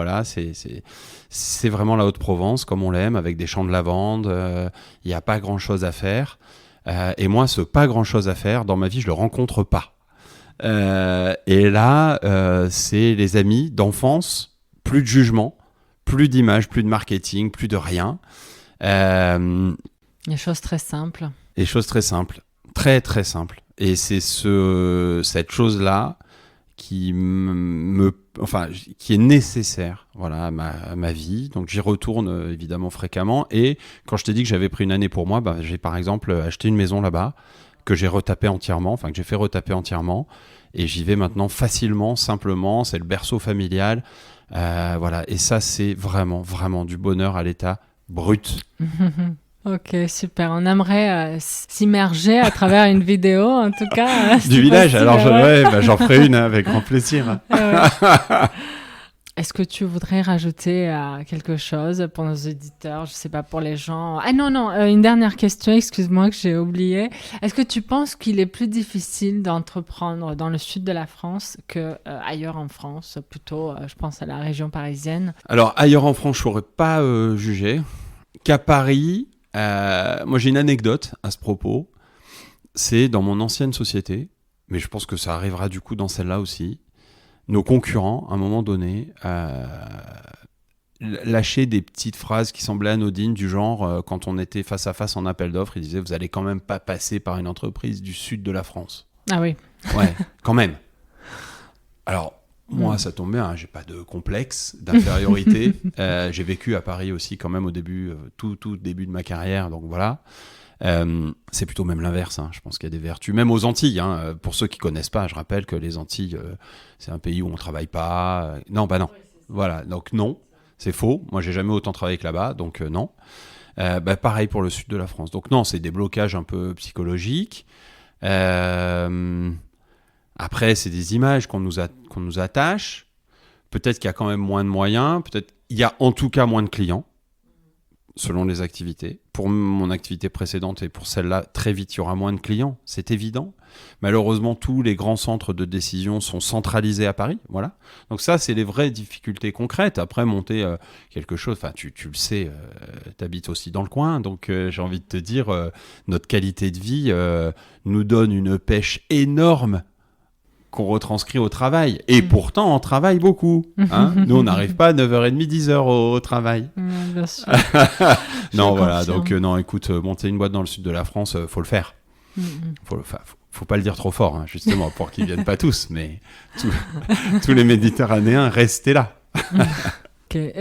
c'est vraiment la Haute-Provence comme on l'aime, avec des champs de lavande, il n'y a pas grand-chose à faire, et moi ce pas grand-chose à faire, dans ma vie je le rencontre pas. Et là, c'est les amis d'enfance, plus de jugement, plus d'image, plus de marketing, plus de rien. Les choses très simples. Les choses très simples, très très simples. Et c'est cette chose-là qui est nécessaire, voilà, à ma vie. Donc j'y retourne évidemment fréquemment. Et quand je t'ai dit que j'avais pris une année pour moi, j'ai par exemple acheté une maison là-bas que j'ai retapé entièrement, que j'ai fait retaper entièrement. Et j'y vais maintenant facilement, simplement. C'est le berceau familial. Voilà. Et ça, c'est vraiment, vraiment du bonheur à l'état brut. Ok, super. On aimerait s'immerger à travers une vidéo, en tout cas. Du village, possible, alors j'en ferai une avec grand plaisir. Est-ce que tu voudrais rajouter quelque chose pour nos auditeurs, je ne sais pas, pour les gens? Ah non, une dernière question, excuse-moi que j'ai oublié. Est-ce que tu penses qu'il est plus difficile d'entreprendre dans le sud de la France qu'ailleurs en France? Plutôt, je pense à la région parisienne. Alors, ailleurs en France, je ne saurais pas juger. Qu'à Paris, moi j'ai une anecdote à ce propos. C'est dans mon ancienne société, mais je pense que ça arrivera du coup dans celle-là aussi. Nos concurrents, à un moment donné, lâchaient des petites phrases qui semblaient anodines, du genre, quand on était face à face en appel d'offres, ils disaient « Vous allez quand même pas passer par une entreprise du sud de la France. » Ah oui. Ouais, quand même. Alors, moi, ça tombe bien, hein, j'ai pas de complexe d'infériorité. J'ai vécu à Paris aussi quand même au début, tout début de ma carrière, donc voilà. C'est plutôt même l'inverse, hein. Je pense qu'il y a des vertus, même aux Antilles, hein. Pour ceux qui connaissent pas, je rappelle que les Antilles, c'est un pays où on travaille pas. Non, bah non. Voilà, donc non, c'est faux. Moi, j'ai jamais autant travaillé que là-bas, donc non. Pareil pour le sud de la France. Donc non, c'est des blocages un peu psychologiques. Après, c'est des images qu'on nous attache. Peut-être qu'il y a quand même moins de moyens. Peut-être il y a en tout cas moins de clients, selon les activités. Pour mon activité précédente et pour celle-là, très vite, il y aura moins de clients, c'est évident. Malheureusement, tous les grands centres de décision sont centralisés à Paris, voilà. Donc ça, c'est les vraies difficultés concrètes. Après, monter quelque chose, enfin, tu le sais, t'habites aussi dans le coin, donc j'ai envie de te dire, notre qualité de vie nous donne une pêche énorme qu'on retranscrit au travail. Et pourtant, on travaille beaucoup. Hein. Nous, on n'arrive pas à 9h30, 10h au travail. Bien sûr. Non, voilà. Donc, non, écoute, monter une boîte dans le sud de la France, faut le faire. Faut pas le dire trop fort, hein, justement, pour qu'ils viennent pas tous. Mais tous les Méditerranéens, restez là. Okay.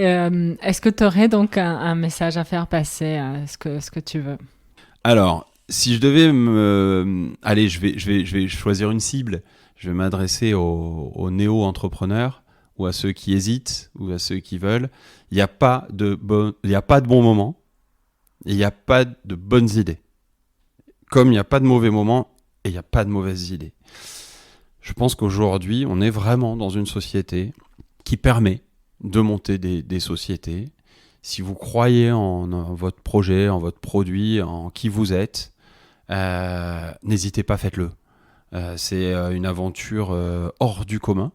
Est-ce que tu aurais donc un message à faire passer à ce que tu veux? Alors, si je devais Allez, je vais choisir une cible. Je vais m'adresser aux néo-entrepreneurs ou à ceux qui hésitent ou à ceux qui veulent. Il n'y a pas de bon moment et il n'y a pas de bonnes idées. Comme il n'y a pas de mauvais moments et il n'y a pas de mauvaises idées. Je pense qu'aujourd'hui, on est vraiment dans une société qui permet de monter des sociétés. Si vous croyez en votre projet, en votre produit, en qui vous êtes, n'hésitez pas, faites-le. C'est une aventure hors du commun.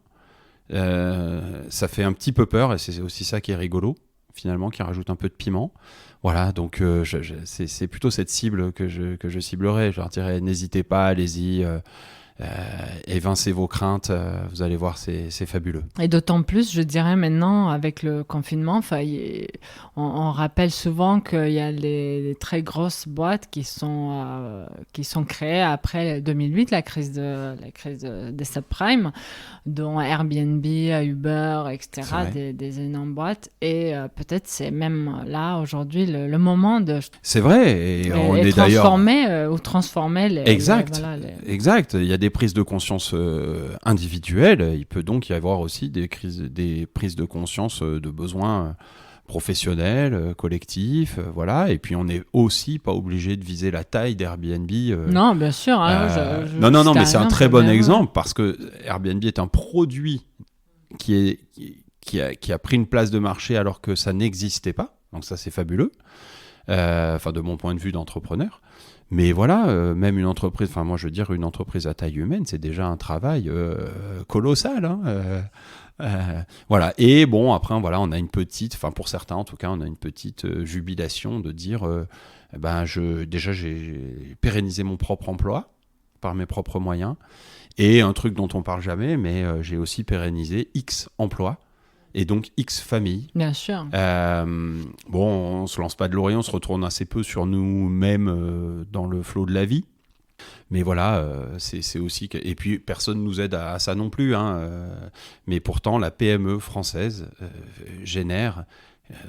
Ça fait un petit peu peur et c'est aussi ça qui est rigolo, finalement, qui rajoute un peu de piment. Voilà, donc c'est plutôt cette cible que je ciblerai. Je leur dirais, n'hésitez pas, allez-y, évincez vos craintes, vous allez voir, c'est fabuleux. Et d'autant plus, je dirais maintenant, avec le confinement, on rappelle souvent qu'il y a les très grosses boîtes qui sont créées après 2008, la crise des subprimes, dont Airbnb, Uber, etc., des énormes boîtes. Et peut-être c'est même là, aujourd'hui, le moment de... C'est vrai, et on est d'ailleurs... transformer les... Exact, exact. Il y a des prises de conscience individuelles. Il peut donc y avoir aussi des prises de conscience de besoins professionnels, collectifs, voilà. Et puis on n'est aussi pas obligé de viser la taille d'Airbnb. Non, bien sûr. Non, mais c'est un très bon exemple parce que Airbnb est un produit qui a pris une place de marché alors que ça n'existait pas. Donc ça, c'est fabuleux. De mon point de vue d'entrepreneur. Mais voilà, même une entreprise, moi je veux dire une entreprise à taille humaine, c'est déjà un travail colossal. Hein, voilà. Et bon, après, voilà, on a une petite, pour certains en tout cas, on a une petite jubilation de dire, j'ai pérennisé mon propre emploi par mes propres moyens. Et un truc dont on parle jamais, mais j'ai aussi pérennisé X emplois. Et donc X familles. Bien sûr. On se lance pas de laurier, on se retourne assez peu sur nous-mêmes dans le flot de la vie. Mais voilà, c'est aussi... Et puis, personne nous aide à ça non plus. Hein, mais pourtant, la PME française génère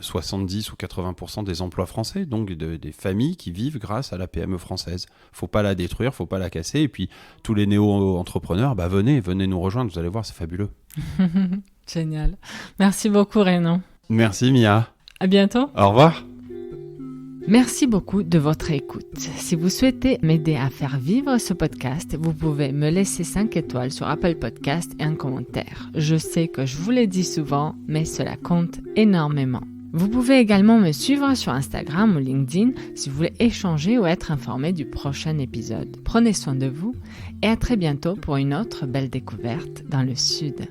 70 ou 80% des emplois français, donc des familles qui vivent grâce à la PME française. Faut pas la détruire, faut pas la casser. Et puis, tous les néo-entrepreneurs, venez nous rejoindre, vous allez voir, c'est fabuleux. Génial. Merci beaucoup, Renaud. Merci, Mia. À bientôt. Au revoir. Merci beaucoup de votre écoute. Si vous souhaitez m'aider à faire vivre ce podcast, vous pouvez me laisser 5 étoiles sur Apple Podcast et un commentaire. Je sais que je vous le dis souvent, mais cela compte énormément. Vous pouvez également me suivre sur Instagram ou LinkedIn si vous voulez échanger ou être informé du prochain épisode. Prenez soin de vous et à très bientôt pour une autre belle découverte dans le Sud.